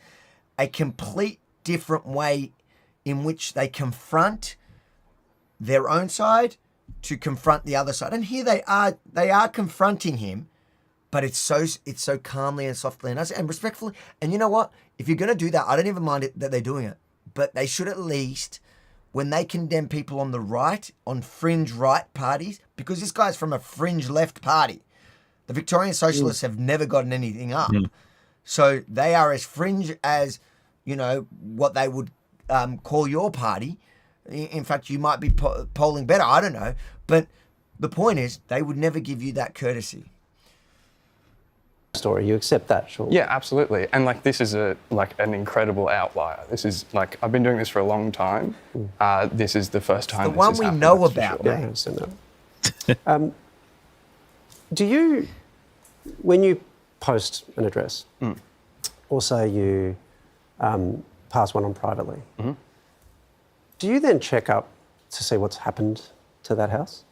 a complete different way in which they confront their own side to confront the other side. And here they are confronting him, but it's so calmly and softly and respectfully. And you know what? If you're going to do that, I don't even mind it that they're doing it, but they should at least, when they condemn people on the right, on fringe right parties, because this guy's from a fringe left party. The Victorian Socialists have never gotten anything up. So they are as fringe as, what they would call your party. In fact, you might be polling better. I don't know. But the point is, they would never give you that courtesy. Story, you accept that, sure? Yeah, absolutely. And this is an incredible outlier. This is I've been doing this for a long time. This is the first time. The one we know about. Yeah, I understand that. Do you, when you post an address, or say you pass one on privately, do you then check up to see what's happened to that house?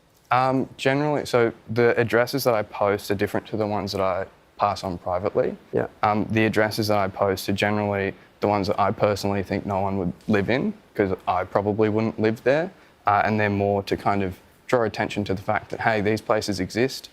Generally, so the addresses that I post are different to the ones that I pass on privately. Yeah. The addresses that I post are generally the ones that I personally think no one would live in, because I probably wouldn't live there, and they're more to kind of draw attention to the fact that, hey, these places exist,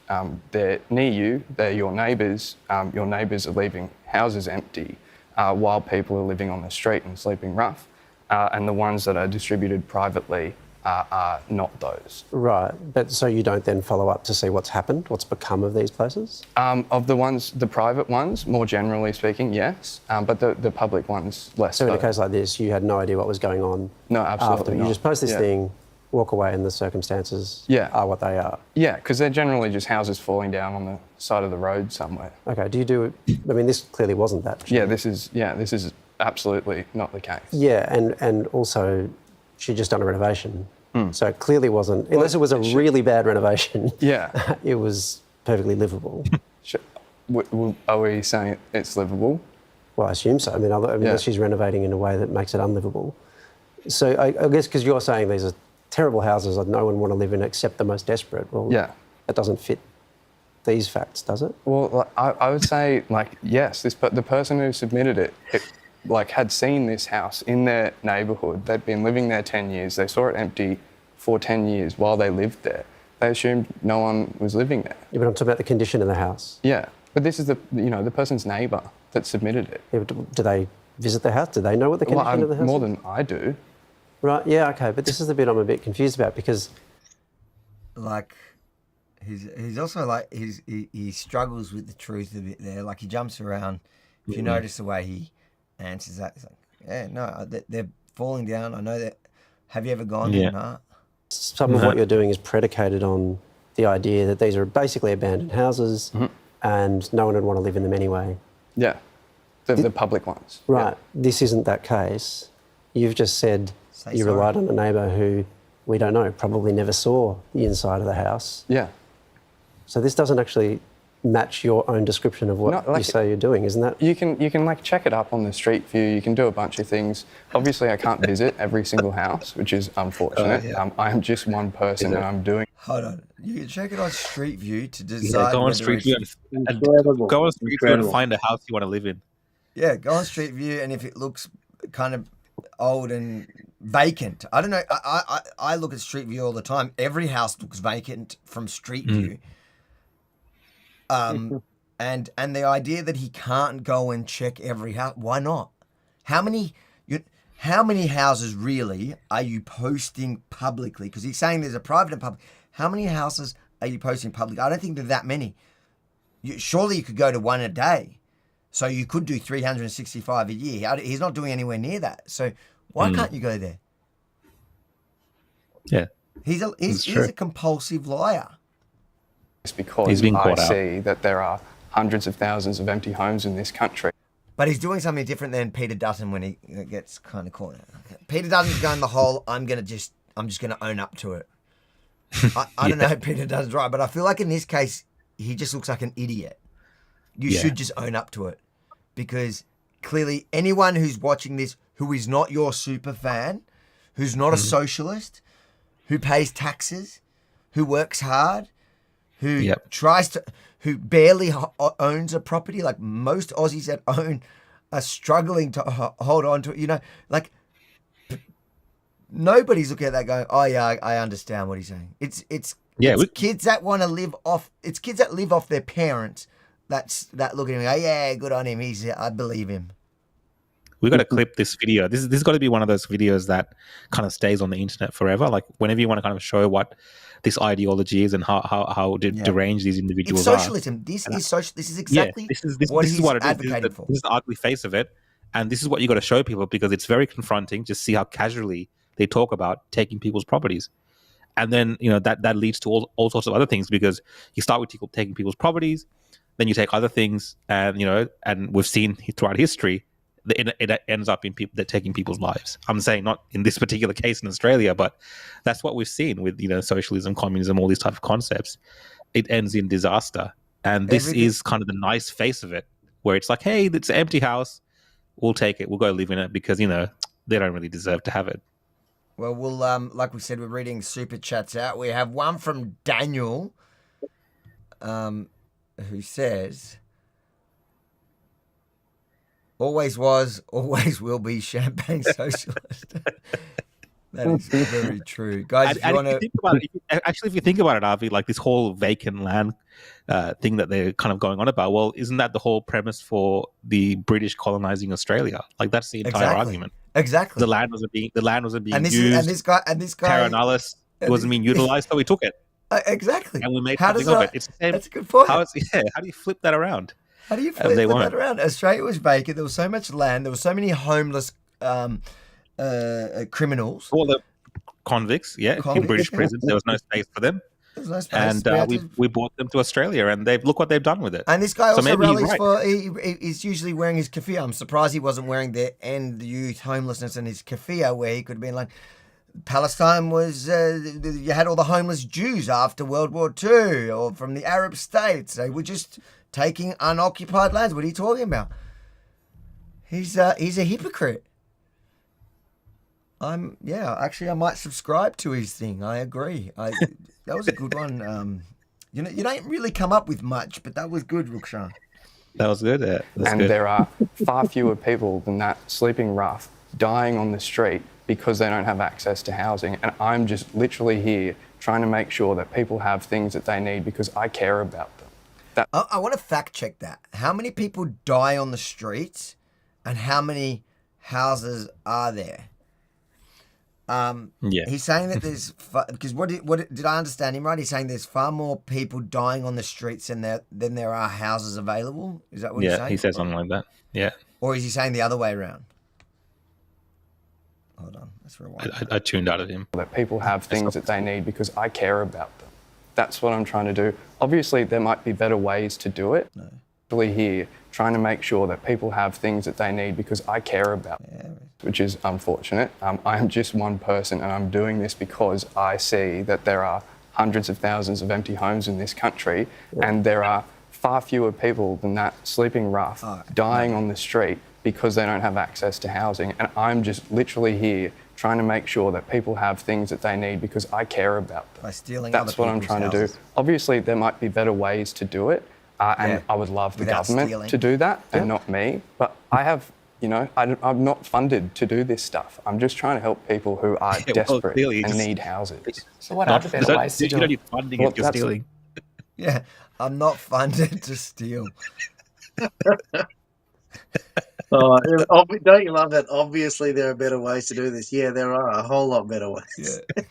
they're near you, they're your neighbours are leaving houses empty while people are living on the street and sleeping rough, and the ones that are distributed privately are not those. Right, but so you don't then follow up to see what's happened, what's become of these places? Of the private ones, more generally speaking, yes, but the public ones, less so. So in a case like this, you had no idea what was going on? No, absolutely after. not. You just post this thing, walk away, and the circumstances are what they are? Yeah, because they're generally just houses falling down on the side of the road somewhere. Okay, this clearly wasn't that. Yeah, this is absolutely not the case. Yeah, and also she'd just done a renovation. So it clearly wasn't, unless it was a really bad renovation, it was perfectly livable. Are we saying it's livable? Well, I assume so. Unless she's renovating in a way that makes it unlivable. So I guess because you're saying these are terrible houses that no one would want to live in except the most desperate. Well, that doesn't fit these facts, does it? Well, I would say, yes, the person who submitted it had seen this house in their neighbourhood. They'd been living there 10 years. They saw it empty for 10 years while they lived there. They assumed no one was living there. Yeah, but I'm talking about the condition of the house. Yeah, but this is the person's neighbour that submitted it. Yeah, do they visit the house? Do they know what the condition of the house is? More than I do. Right, yeah, okay, but this is the bit I'm a bit confused about because... He's also he struggles with the truth a bit there. He jumps around. If you notice the way he answers that, it's they're falling down. I know that. Have you ever gone there? Nah. Some of what you're doing is predicated on the idea that these are basically abandoned houses and no one would want to live in them anyway. Yeah, the public ones. Right, this isn't that case. You've just said relied on a neighbour who, we don't know, probably never saw the inside of the house. Yeah. So this doesn't actually match your own description of what you say you're doing, isn't that? You can check it up on the street view. You can do a bunch of things. Obviously, I can't visit every single house, which is unfortunate. I am just one person, and I'm doing. Hold on, you can check it on Street View to decide. Go on Street View and find a house you want to live in. Yeah, go on Street View, and if it looks kind of old and vacant, I don't know. I look at Street View all the time. Every house looks vacant from Street View. And the idea that he can't go and check every house, why not? How many houses really are you posting publicly? Because he's saying there's a private and public. How many houses are you posting public? I don't think there are that many. Surely you could go to one a day. So you could do 365 a year. He's not doing anywhere near that. So why can't you go there? Yeah. He's a compulsive liar. It's because I see that there are hundreds of thousands of empty homes in this country. But he's doing something different than Peter Dutton when he gets kind of caught. Peter Dutton's going the whole, I'm just going to own up to it. I don't know if Peter Dutton's right, but I feel like in this case, he just looks like an idiot. You should just own up to it. Because clearly anyone who's watching this who is not your super fan, who's not a socialist, who pays taxes, who works hard, who who barely owns a property. Like most Aussies that own are struggling to hold on to it. You know, like nobody's looking at that going, oh yeah, I understand what he's saying. It's kids that want to live off. It's kids that live off their parents. That look at him. Oh yeah, good on him. I believe him. We got to clip this video. This has got to be one of those videos that kind of stays on the internet forever. Like whenever you want to kind of show what this ideology is and how deranged these individuals it's socialism. This is social. This is exactly this is what it advocating for. This is the ugly face of it, and this is what you got to show people because it's very confronting. Just see how casually they talk about taking people's properties, and then that leads to all sorts of other things because you start with taking people's properties, then you take other things, and and we've seen throughout history. It ends up in people taking people's lives. I'm saying not in this particular case in Australia, but that's what we've seen with socialism, communism, all these type of concepts. It ends in disaster, and this is kind of the nice face of it, where it's like, hey, it's an empty house, we'll take it, we'll go live in it because they don't really deserve to have it. Well, like we said, we're reading super chats out. We have one from Daniel, who says. Always was, always will be champagne socialist. That is very true. Guys, if you want to... If you think about it, Avi, like this whole vacant land thing that they're kind of going on about, well, isn't that the whole premise for the British colonizing Australia? Like that's the entire argument. Exactly. The land wasn't being used. And this guy terra nullis, it wasn't being utilized, so we took it. Exactly. And we made something of it. It's the same. That's a good point. How do you flip that around? How do you flip that around? Australia was vacant. There was so much land. There were so many homeless criminals. All the convicts, in British prisons. There was no space for them. There was no space. And we brought them to Australia, and look what they've done with it. And this guy also rallies for... He's usually wearing his keffiyeh. I'm surprised he wasn't wearing the End Youth Homelessness and his keffiyeh, where he could have been like... Palestine was... you had all the homeless Jews after World War II, or from the Arab states. They were just... taking unoccupied lands. What are you talking about? He's a hypocrite. Actually I might subscribe to his thing. I agree. That was a good one. You don't really come up with much, but that was good, Rukshan. That was good. There are far fewer people than that sleeping rough, dying on the street because they don't have access to housing. And I'm just literally here trying to make sure that people have things that they need because I care about them. I want to fact check that. How many people die on the streets and how many houses are there? He's saying that there's... Because what did I understand him right? He's saying there's far more people dying on the streets than there are houses available? Is that what he's saying? Yeah, he says something like that. Yeah. Or is he saying the other way around? Hold on. Let's rewind. I tuned out of him. That people have things that they need because I care about them. That's what I'm trying to do. Obviously, there might be better ways to do it. No. Really here, trying to make sure that people have things that they need because I care about them, which is unfortunate. I am just one person and I'm doing this because I see that there are hundreds of thousands of empty homes in this country and there are far fewer people than that sleeping rough, dying on the street because they don't have access to housing. And I'm just literally here trying to make sure that people have things that they need because I care about them. By stealing That's what I'm trying to do. Obviously, there might be better ways to do it, and I would love the government to do that and not me. But I have, I'm not funded to do this stuff. I'm just trying to help people who are desperate and need houses. So what are the better ways to do it? You don't need funding if you're stealing. Yeah, I'm not funded to steal. Oh, don't you love that? Obviously, there are better ways to do this. Yeah, there are a whole lot better ways. Yeah.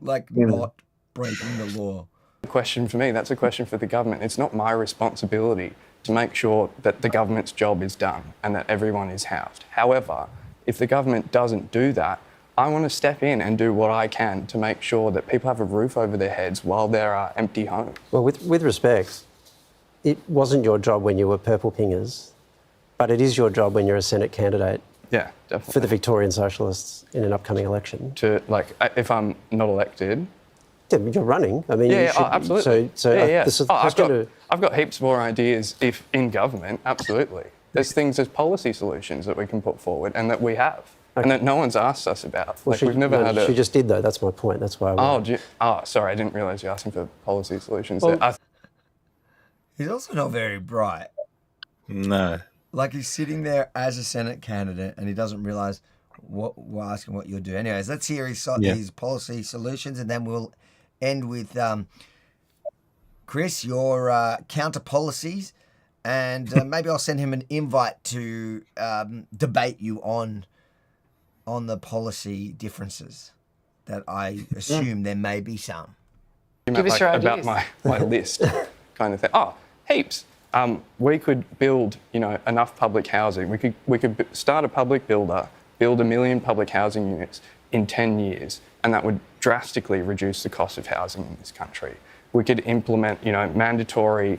Not breaking the law. Question for me, that's a question for the government. It's not my responsibility to make sure that the government's job is done and that everyone is housed. However, if the government doesn't do that, I want to step in and do what I can to make sure that people have a roof over their heads while there are empty homes. Well, with respect, it wasn't your job when you were purple pingers. But it is your job when you're a Senate candidate definitely. For the Victorian Socialists in an upcoming election. If I'm not elected... Yeah, you're running. I mean, absolutely. So I've got heaps more ideas if in government, absolutely. There's policy solutions that we can put forward and that we have. and that no one's asked us about. Well, We've never had a... She just did, though. That's my point. That's why sorry, I didn't realise you're asking for policy solutions Well, there. He's also not very bright. No. Like, he's sitting there as a Senate candidate and he doesn't realise what we're asking what you'll do. Anyways, let's hear his policy solutions, and then we'll end with Chris, your counter policies, and maybe I'll send him an invite to debate you on the policy differences that I assume there may be some. Give us your ideas. About my list kind of thing. Oh, heaps. We could build, enough public housing. We could start a public builder, build 1 million public housing units in 10 years, and that would drastically reduce the cost of housing in this country. We could implement, mandatory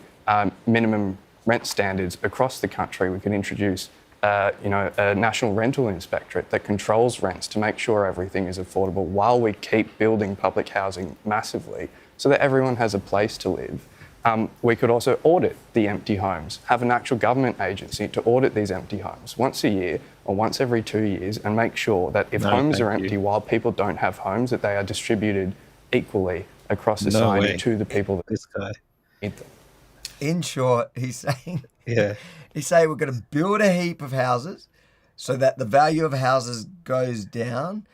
minimum rent standards across the country. We could introduce, a national rental inspectorate that controls rents to make sure everything is affordable while we keep building public housing massively so that everyone has a place to live. We could also audit the empty homes, have an actual government agency to audit these empty homes once a year or once every 2 years, and make sure that if homes are empty while people don't have homes, that they are distributed equally across society to the people that need them. In short, he's saying we're going to build a heap of houses so that the value of houses goes down.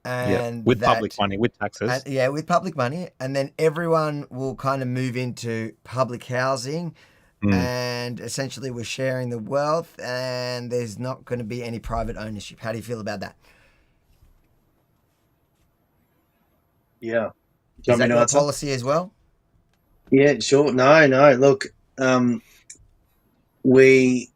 And with public money, with taxes. With public money. And then everyone will kind of move into public housing and essentially we're sharing the wealth and there's not going to be any private ownership. How do you feel about that? Yeah. Is that your policy as well? Yeah, sure. No. Look, we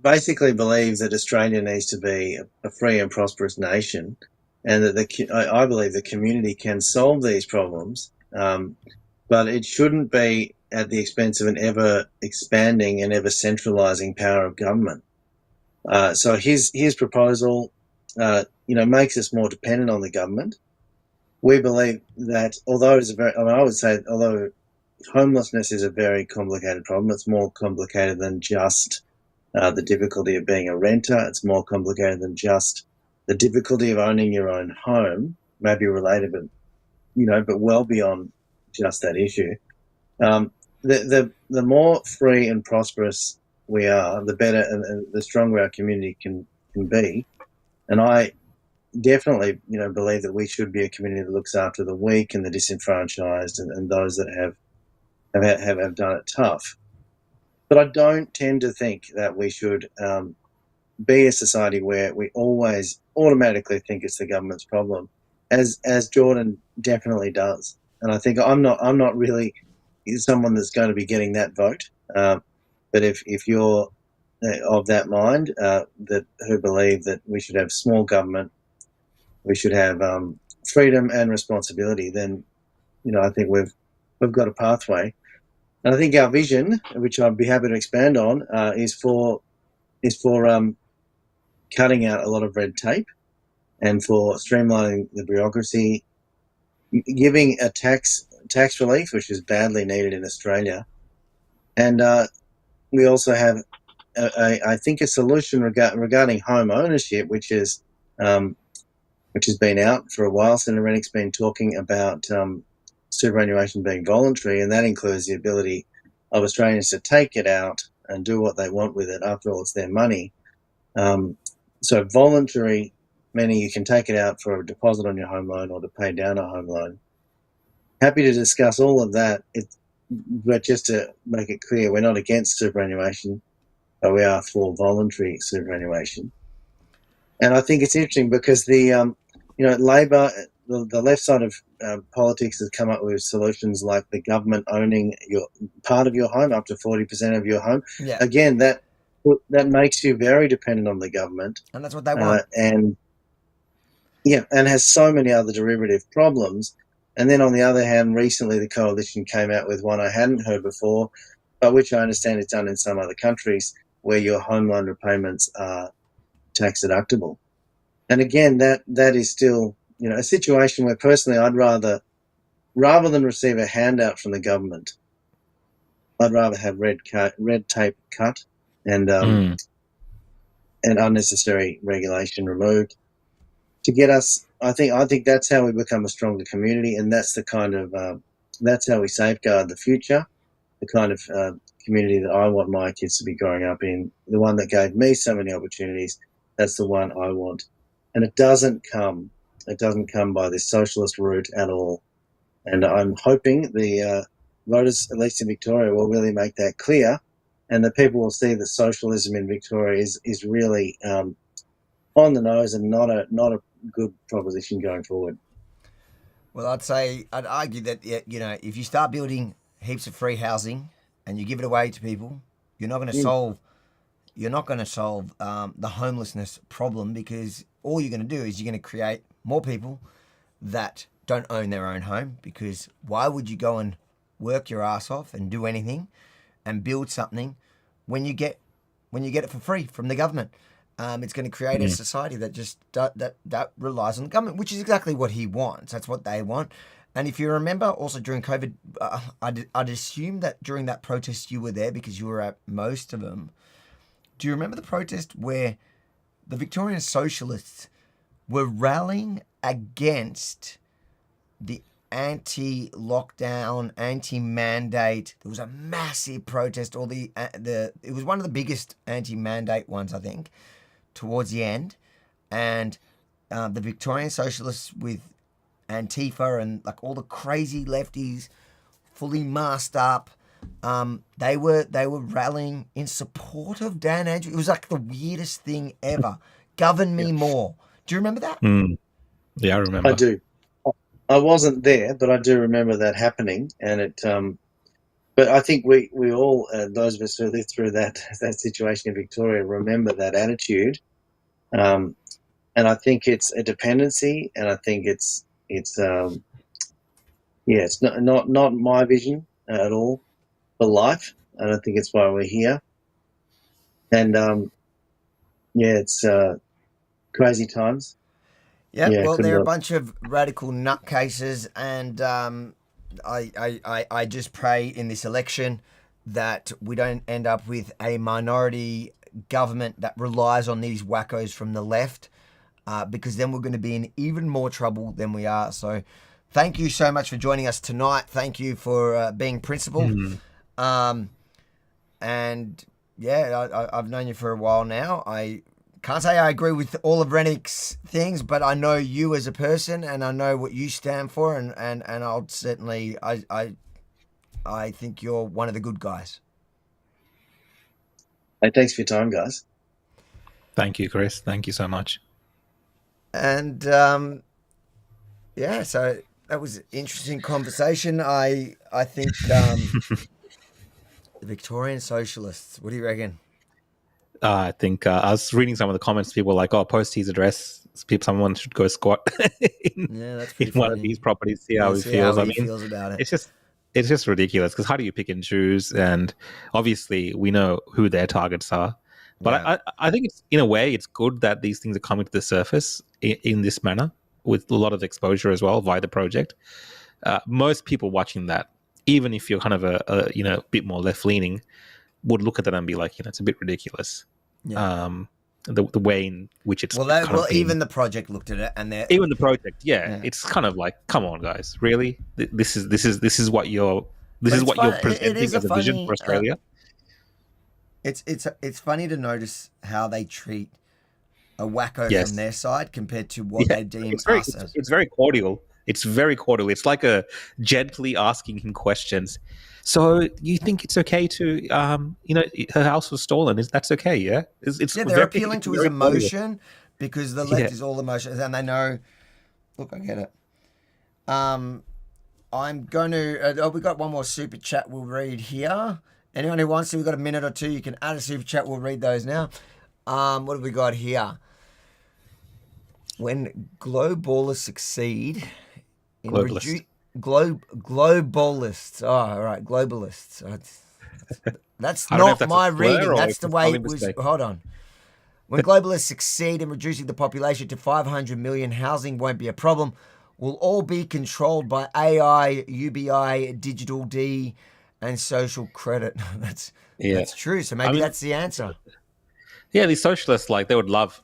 basically believe that Australia needs to be a free and prosperous nation, and that I believe the community can solve these problems, but it shouldn't be at the expense of an ever-expanding and ever-centralising power of government. So his proposal, makes us more dependent on the government. We believe that although homelessness is a very complicated problem, it's more complicated than just the difficulty of being a renter. It's more complicated than just the difficulty of owning your own home, maybe related, but well beyond just that issue. The more free and prosperous we are, the better and the stronger our community can be. And I definitely, believe that we should be a community that looks after the weak and the disenfranchised and those that have done it tough. But I don't tend to think that we should be a society where we always automatically think it's the government's problem, as Jordan definitely does. And I think I'm not really someone that's going to be getting that vote. But if you're of that mind, who believe that we should have small government, we should have freedom and responsibility, then I think we've got a pathway. And I think our vision, which I'd be happy to expand on, is for cutting out a lot of red tape and for streamlining the bureaucracy, giving a tax relief, which is badly needed in Australia. And we also have, I think, a solution regarding home ownership, which has been out for a while. Senator Rennick's been talking about superannuation being voluntary, and that includes the ability of Australians to take it out and do what they want with it. After all, it's their money. So voluntary, meaning you can take it out for a deposit on your home loan or to pay down a home loan. Happy to discuss all of that, but just to make it clear, we're not against superannuation, but we are for voluntary superannuation. And I think it's interesting because the Labor, the left side of politics has come up with solutions like the government owning your part of your home, up to 40% of your home. Yeah. Again, that makes you very dependent on the government, and that's what they want. And has so many other derivative problems. And then on the other hand, recently the coalition came out with one I hadn't heard before, but which I understand is done in some other countries, where your home loan repayments are tax deductible. And again, that is still, a situation where personally I'd rather than receive a handout from the government, I'd rather have red tape cut and unnecessary regulation removed. to get us. I think that's how we become a stronger community, and that's the kind of that's how we safeguard the future, the kind of community that I want my kids to be growing up in, the one that gave me so many opportunities. That's the one I want, and it doesn't come by this socialist route at all. And I'm hoping the voters, at least in Victoria, will really make that clear, and that people will see that socialism in Victoria is really on the nose and not a good proposition going forward. Well, I'd argue that, if you start building heaps of free housing and you give it away to people, you're not going to solve the homelessness problem, because all you're going to do is you're going to create more people that don't own their own home, because why would you go and work your ass off and do anything and build something when you get it for free from the government? It's going to create a society that just that relies on the government, which is exactly what he wants. That's what they want. And if you remember, also during COVID, I'd assume that during that protest you were there because you were at most of them. Do you remember the protest where the Victorian Socialists were rallying against the anti-lockdown, anti-mandate? There was a massive protest. It was one of the biggest anti-mandate ones, I think, towards the end. And the Victorian Socialists with Antifa and like all the crazy lefties, fully masked up, they were rallying in support of Dan Andrews. It was like the weirdest thing ever. Govern me more. Do you remember that? Yeah, I remember. I do. I wasn't there, but I do remember that happening, and it. But I think we all, those of us who lived through that situation in Victoria, remember that attitude, and I think it's a dependency, and I think it's not my vision at all for life. I don't think it's why we're here, and it's crazy times. Well, they're a bunch of radical nutcases, and I just pray in this election that we don't end up with a minority government that relies on these wackos from the left, because then we're going to be in even more trouble than we are. So thank you so much for joining us tonight. Thank you for being principled. And I've known you for a while now. I can't say I agree with all of Rennick's things, but I know you as a person, and I know what you stand for, and I'll certainly I think you're one of the good guys. Hey, thanks for your time, guys. Thank you, Chris. Thank you so much. And so that was an interesting conversation. I think the Victorian Socialists. What do you reckon? I think I was reading some of the comments. People were like, "Oh, post his address. Someone should go squat in one of these properties. See how he feels." How he feels about it. It's just ridiculous, because how do you pick and choose? And obviously, we know who their targets are. But I think it's, in a way, it's good that these things are coming to the surface in this manner, with a lot of exposure as well via the project. Most people watching that, even if you're kind of a bit more left leaning, would look at that and be like, it's a bit ridiculous. The way in which it's even the project looked at it, and even the project, it's kind of like, come on, guys, really? This is what you're presenting as a vision for Australia. It's funny to notice how they treat a wacko from their side compared to what they deem us as. It's very cordial. It's very cordial. It's like a gently asking him questions. So you think it's okay to, her house was stolen? That's okay? Yeah. They're appealing to his emotion, because the left is all emotions, and they know. Look, I get it. I'm going to. We got one more super chat we'll read here. Anyone who wants to, we've got a minute or two. You can add a super chat. We'll read those now. What have we got here? When globalists succeed in globalists. Oh, all right, globalists. That's not my reading. That's the way it was. Hold on. When globalists succeed in reducing the population to 500 million, housing won't be a problem. We'll all be controlled by AI, UBI, Digital D, and social credit. That's true. So maybe that's the answer. Yeah, these socialists, they would love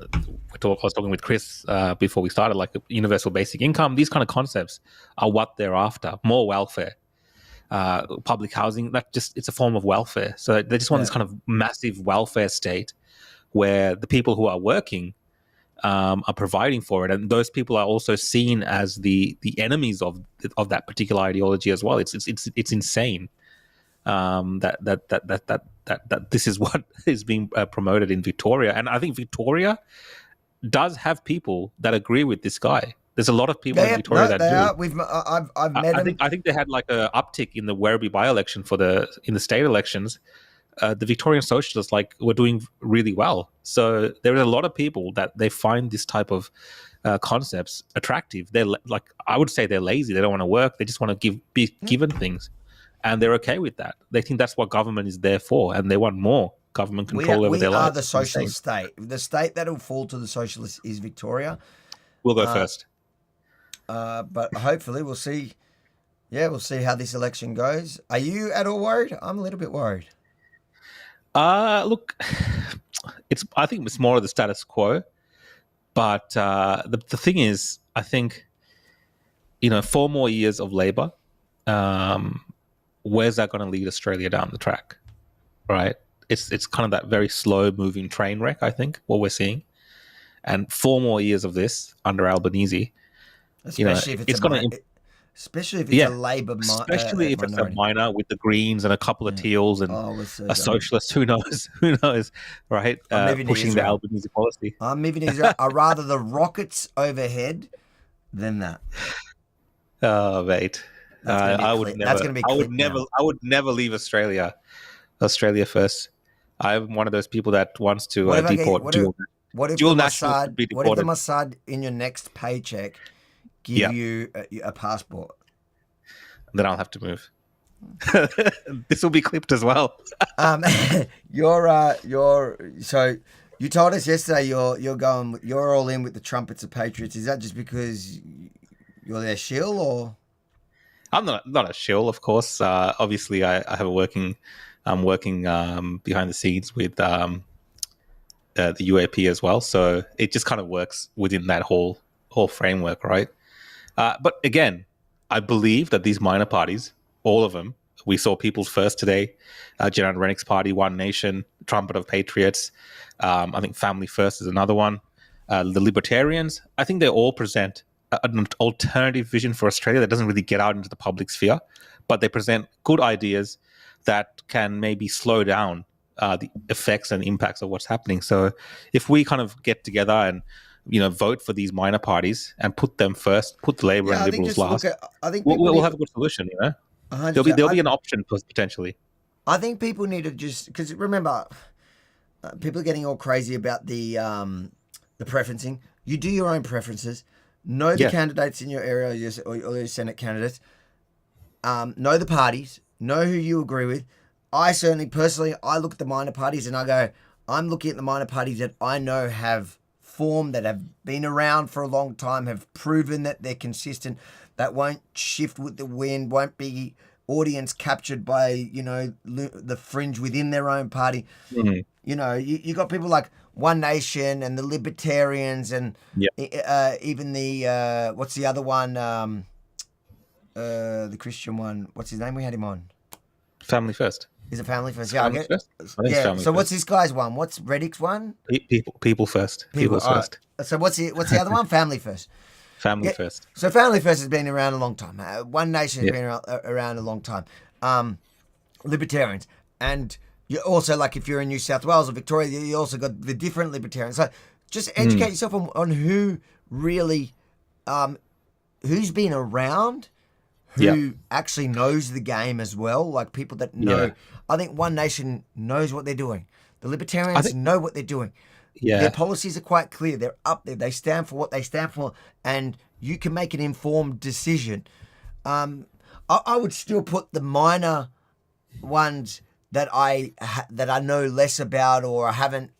I was talking with Chris before we started, like universal basic income, these kind of concepts are what they're after. More welfare, public housing, it's a form of welfare. So they just want this kind of massive welfare state where the people who are working are providing for it, and those people are also seen as the enemies of that particular ideology as well. It's insane that this is what is being promoted in Victoria, and I think Victoria does have people that agree with this guy. There's a lot of people in Victoria that do. I've met him. I think they had like a uptick in the Werribee by-election in the state elections. The Victorian Socialists were doing really well. So there are a lot of people that they find this type of concepts attractive. They're I would say they're lazy. They don't want to work. They just want to be given things, and they're okay with that. They think that's what government is there for, and they want more government control over their lives. We are the socialist state. The state that will fall to the socialists is Victoria. We'll go first. But hopefully we'll see. Yeah, we'll see how this election goes. Are you at all worried? I'm a little bit worried. Look, I think it's more of the status quo. But the thing is, I think, 4 more years of Labor, where's that going to lead Australia down the track, right? It's kind of that very slow-moving train wreck, I think, what we're seeing. And 4 more years of this under Albanese, especially if it's a Labor especially if it's a minor with the Greens and a couple of Teals and a socialist. Who knows? Who knows? Right? Pushing the Albanese policy. I'm moving to Israel. I'd rather the rockets overhead than that. Oh, mate. I would never leave Australia. Australia first. I'm one of those people that wants to deport dual nationals. What if the Mossad in your next paycheck give you a passport? Then I'll have to move. This will be clipped as well. So you told us yesterday you're all in with the Trumpets of Patriots. Is that just because you're their shill, or? I'm not a shill, of course. Obviously, I'm working behind the scenes with the UAP as well. So it just kind of works within that whole framework, right? But again, I believe that these minor parties, all of them, we saw People's First today, Janet Rennick's party, One Nation, Trumpet of Patriots, I think Family First is another one, the Libertarians, I think they all present an alternative vision for Australia that doesn't really get out into the public sphere, but they present good ideas that can maybe slow down the effects and impacts of what's happening. So if we kind of get together and vote for these minor parties and put them first, put the Labor and Liberals last, I think we'll have a good solution. There'll be an option potentially. I think people need to because remember, people are getting all crazy about the preferencing. You do your own preferences. Know the candidates in your area or your Senate candidates. Know the parties. Know who you agree with. I certainly, personally, I look at the minor parties and I go, I'm looking at the minor parties that I know have formed, that have been around for a long time, have proven that they're consistent, that won't shift with the wind, won't be audience captured by, the fringe within their own party. Mm-hmm. You got people like One Nation and the Libertarians and even the, what's the other one? The Christian one. What's his name? We had him on. Family First. Is it Family First? Family First? So what's this guy's one? What's Reddick's one? People First. People's First. Right. So what's the other one? Family First. Family First. So Family First has been around a long time. One Nation has been around a long time. Libertarians. And you also, like if you're in New South Wales or Victoria, you also got the different Libertarians. So just educate yourself on who really, who's been around, who actually knows the game as well, like people that know. Yeah. I think One Nation knows what they're doing. The Libertarians know what they're doing. Yeah. Their policies are quite clear. They're up there. They stand for what they stand for, and you can make an informed decision. I would still put the minor ones that I know less about or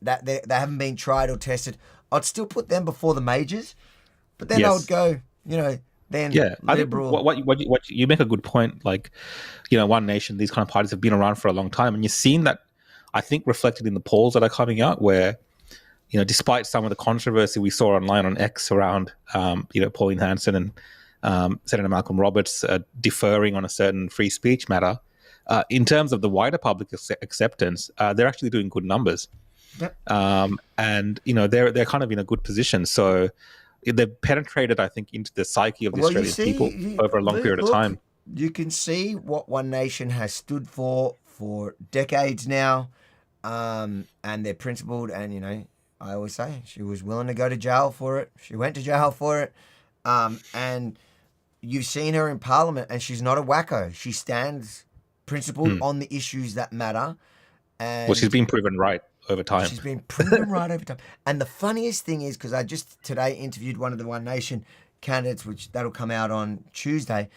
they haven't been tried or tested. I'd still put them before the majors, but then I would go, then Liberal. I think what you make a good point. Like, One Nation, these kind of parties have been around for a long time, and you've seen that. I think reflected in the polls that are coming out, where despite some of the controversy we saw online on X around, Pauline Hanson and Senator Malcolm Roberts deferring on a certain free speech matter, in terms of the wider public acceptance, they're actually doing good numbers. Yep. And they're kind of in a good position. So they've penetrated, I think, into the psyche of the Australian people over a long period of time. You can see what One Nation has stood for decades now, and they're principled. And I always say she was willing to go to jail for it. She went to jail for it, and you've seen her in Parliament, and she's not a wacko. She stands principled on the issues that matter. And well, she's been proven right over time. She's been proven right over time. And the funniest thing is, because I just today interviewed one of the One Nation candidates, which that'll come out on Tuesday,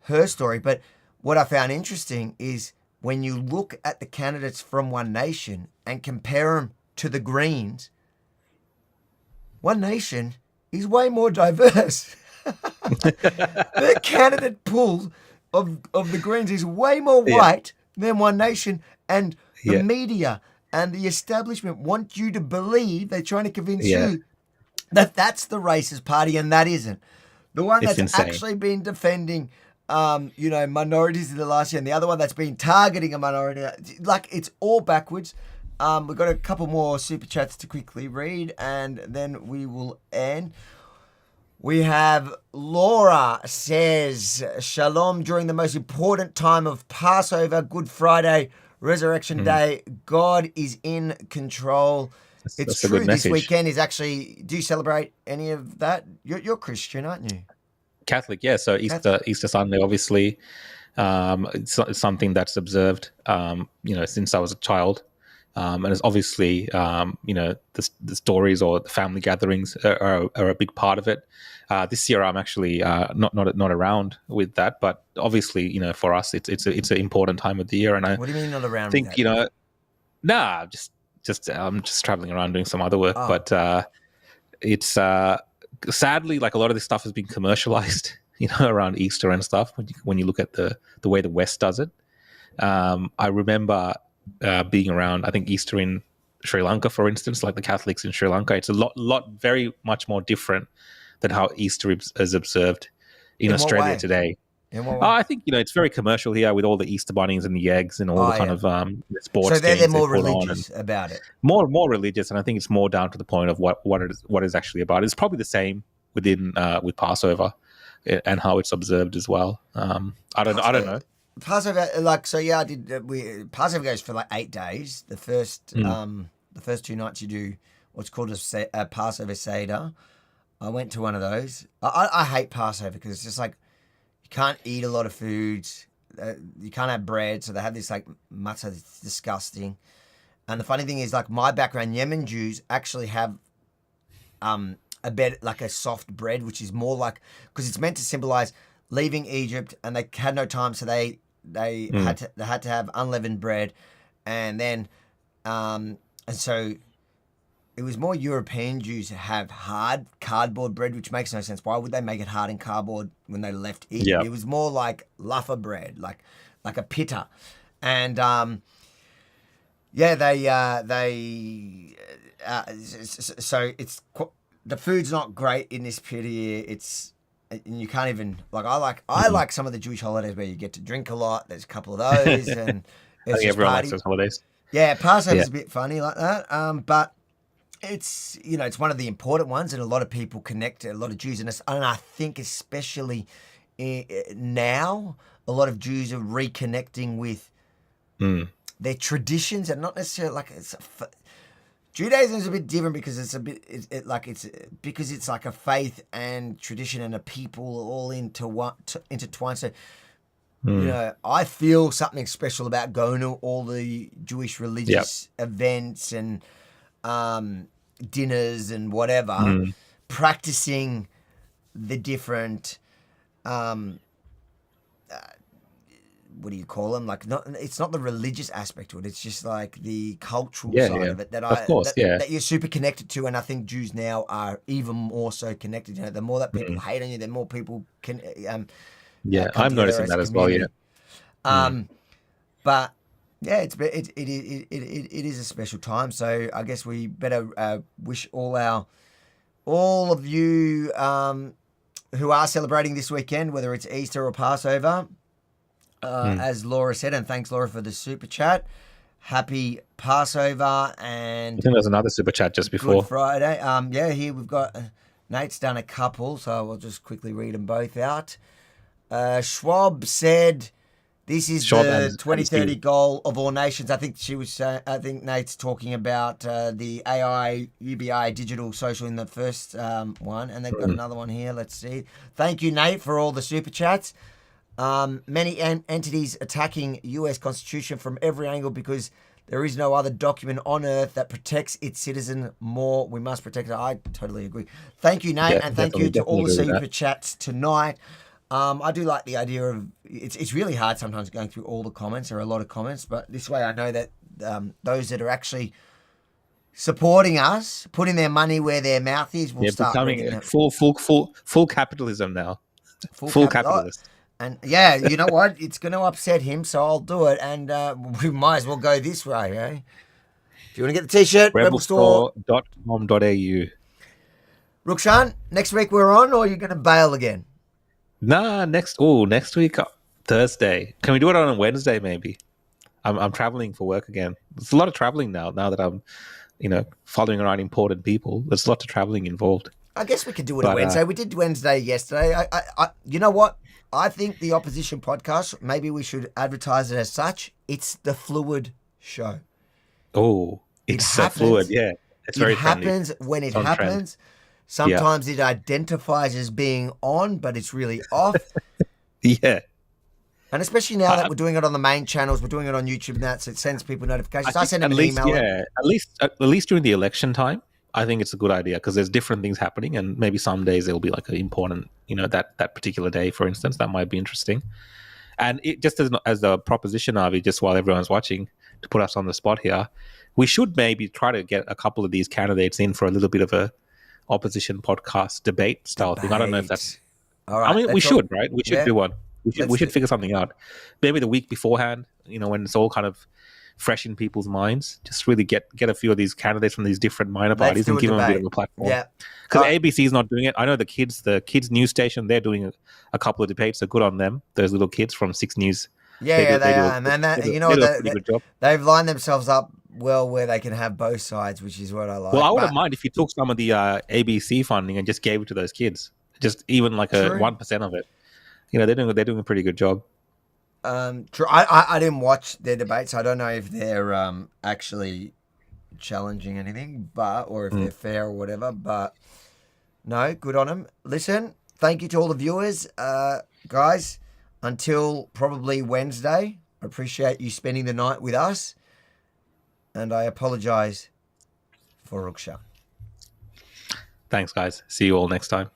her story. But what I found interesting is when you look at the candidates from One Nation and compare them to the Greens, One Nation is way more diverse. The candidate pool of the Greens is way more white than One Nation, and the media and the establishment want you to believe, they're trying to convince you that that's the racist party, and that isn't. The one that's actually been defending minorities in the last year, and the other one that's been targeting a minority. Like, it's all backwards. We've got a couple more super chats to quickly read, and then we will end. We have Laura says, Shalom during the most important time of Passover, Good Friday, Resurrection Day. God is in control. It's true. This weekend is actually, do you celebrate any of that? You're Christian, aren't you? Catholic, yeah. So Easter Sunday, obviously, it's something that's observed, since I was a child. And it's obviously, the stories or the family gatherings are a big part of it. This year, I'm actually not around with that, but obviously, for us, it's an important time of the year. And what do you mean not around? Think with that? I'm just traveling around doing some other work, but it's sadly, like, a lot of this stuff has been commercialized, around Easter and stuff. When you look at the way the West does it, I remember being around, I think, Easter in Sri Lanka, for instance, like the Catholics in Sri Lanka. It's a lot, very much more different than how Easter is observed in Australia today. In what way? I think, it's very commercial here with all the Easter bunnies and the eggs and all the kind of sports games. So they're more religious about it. More religious, and I think it's more down to the point of what is actually about. It's probably the same with Passover and how it's observed as well. I don't know. Passover, I did. Passover goes for like 8 days. The first 2 nights you do what's called a Passover Seder. I went to one of those. I hate Passover because it's just like you can't eat a lot of foods. You can't have bread, so they have this like matzah that's disgusting. And the funny thing is, like, my background, Yemen Jews actually have a bed, like a soft bread, which is more like, because it's meant to symbolize leaving Egypt, and they had no time, so they had to have unleavened bread, and then and so it was more European Jews who have hard cardboard bread, which makes no sense. Why would they make it hard in cardboard when they left Egypt? Yep. It was more like laffa bread, like a pita, and so it's the food's not great in this period. And you can't even, like, I like some of the Jewish holidays where you get to drink a lot. There's a couple of those, and I think everyone likes those holidays. Yeah, Passover's a bit funny like that, but it's it's one of the important ones, and a lot of people connect. A lot of Jews, and I think especially now, a lot of Jews are reconnecting with their traditions, and not necessarily like Judaism is a bit different because it's because it's like a faith and tradition and a people all intertwined. So, I feel something special about going to all the Jewish religious events and dinners and whatever, practicing the different what do you call them? Like, it's not the religious aspect to it. It's just like the cultural side of it that you're super connected to. And I think Jews now are even more so connected. The more that people hate on you, the more people can. I'm noticing that as well. Yeah. But Yeah, it is a special time. So I guess we better wish all of you who are celebrating this weekend, whether it's Easter or Passover, as Laura said, and thanks Laura for the super chat. Happy Passover and I think there's another super chat just before. Good Friday. Yeah, here we've got Nate's done a couple, so I'll just quickly read them both out. Schwab said, "This is the 2030 goal of all nations." I think I think Nate's talking about the AI, UBI, digital social in the first one, and they've got another one here. Let's see. Thank you, Nate, for all the super chats. Many entities attacking US Constitution from every angle because there is no other document on earth that protects its citizen more. We must protect it. I totally agree. Thank you, Nate, and thank you to all the super chats tonight. I do like the idea of it's really hard sometimes going through all the comments. There are a lot of comments, but this way I know that those that are actually supporting us, putting their money where their mouth is, will start becoming full capitalism now. Full capitalist. And yeah, you know what? It's going to upset him, so I'll do it. And we might as well go this way, eh? If you want to get the t-shirt, rebelstore.com.au. Rukshan, next week we're on, or are you going to bail again? Nah, next week, Thursday. Can we do it on a Wednesday, maybe? I'm traveling for work again. There's a lot of traveling now that I'm, following around important people. There's a lot of traveling involved. I guess we could do it on Wednesday. We did Wednesday yesterday. I you know what? I think the Opposition podcast, maybe we should advertise it as such. It's the fluid show. Oh, it's so fluid. Yeah, it's very friendly. It happens when it happens. Sometimes it identifies as being on, but it's really off. Yeah. And especially now that we're doing it on the main channels, we're doing it on YouTube now, so it sends people notifications. I send them an email. Yeah, at least during the election time, I think it's a good idea because there's different things happening, and maybe some days there'll be like an important, that particular day, for instance, that might be interesting. And it just as a proposition, Avi, just while everyone's watching, to put us on the spot here, we should maybe try to get a couple of these candidates in for a little bit of a opposition podcast debate style thing. I don't know if that's. All right, I mean, we should, right? We should do one. We should figure something out. Maybe the week beforehand, when it's all kind of fresh in people's minds, just really get a few of these candidates from these different minor parties and give them a bit of a platform. Yeah, because ABC is not doing it. I know the kids news station, they're doing a couple of debates. So good on them. Those little kids from 6 News. Yeah, they are, man. They've lined themselves up well where they can have both sides, which is what I like. Well, I wouldn't mind if you took some of the ABC funding and just gave it to those kids, just even like a 1% of it. They're doing a pretty good job. True. I didn't watch their debates. I don't know if they're actually challenging anything, or if they're fair or whatever. But no, good on them. Listen, thank you to all the viewers, guys. Until probably Wednesday. I appreciate you spending the night with us, and I apologise for Ruksha. Thanks, guys. See you all next time.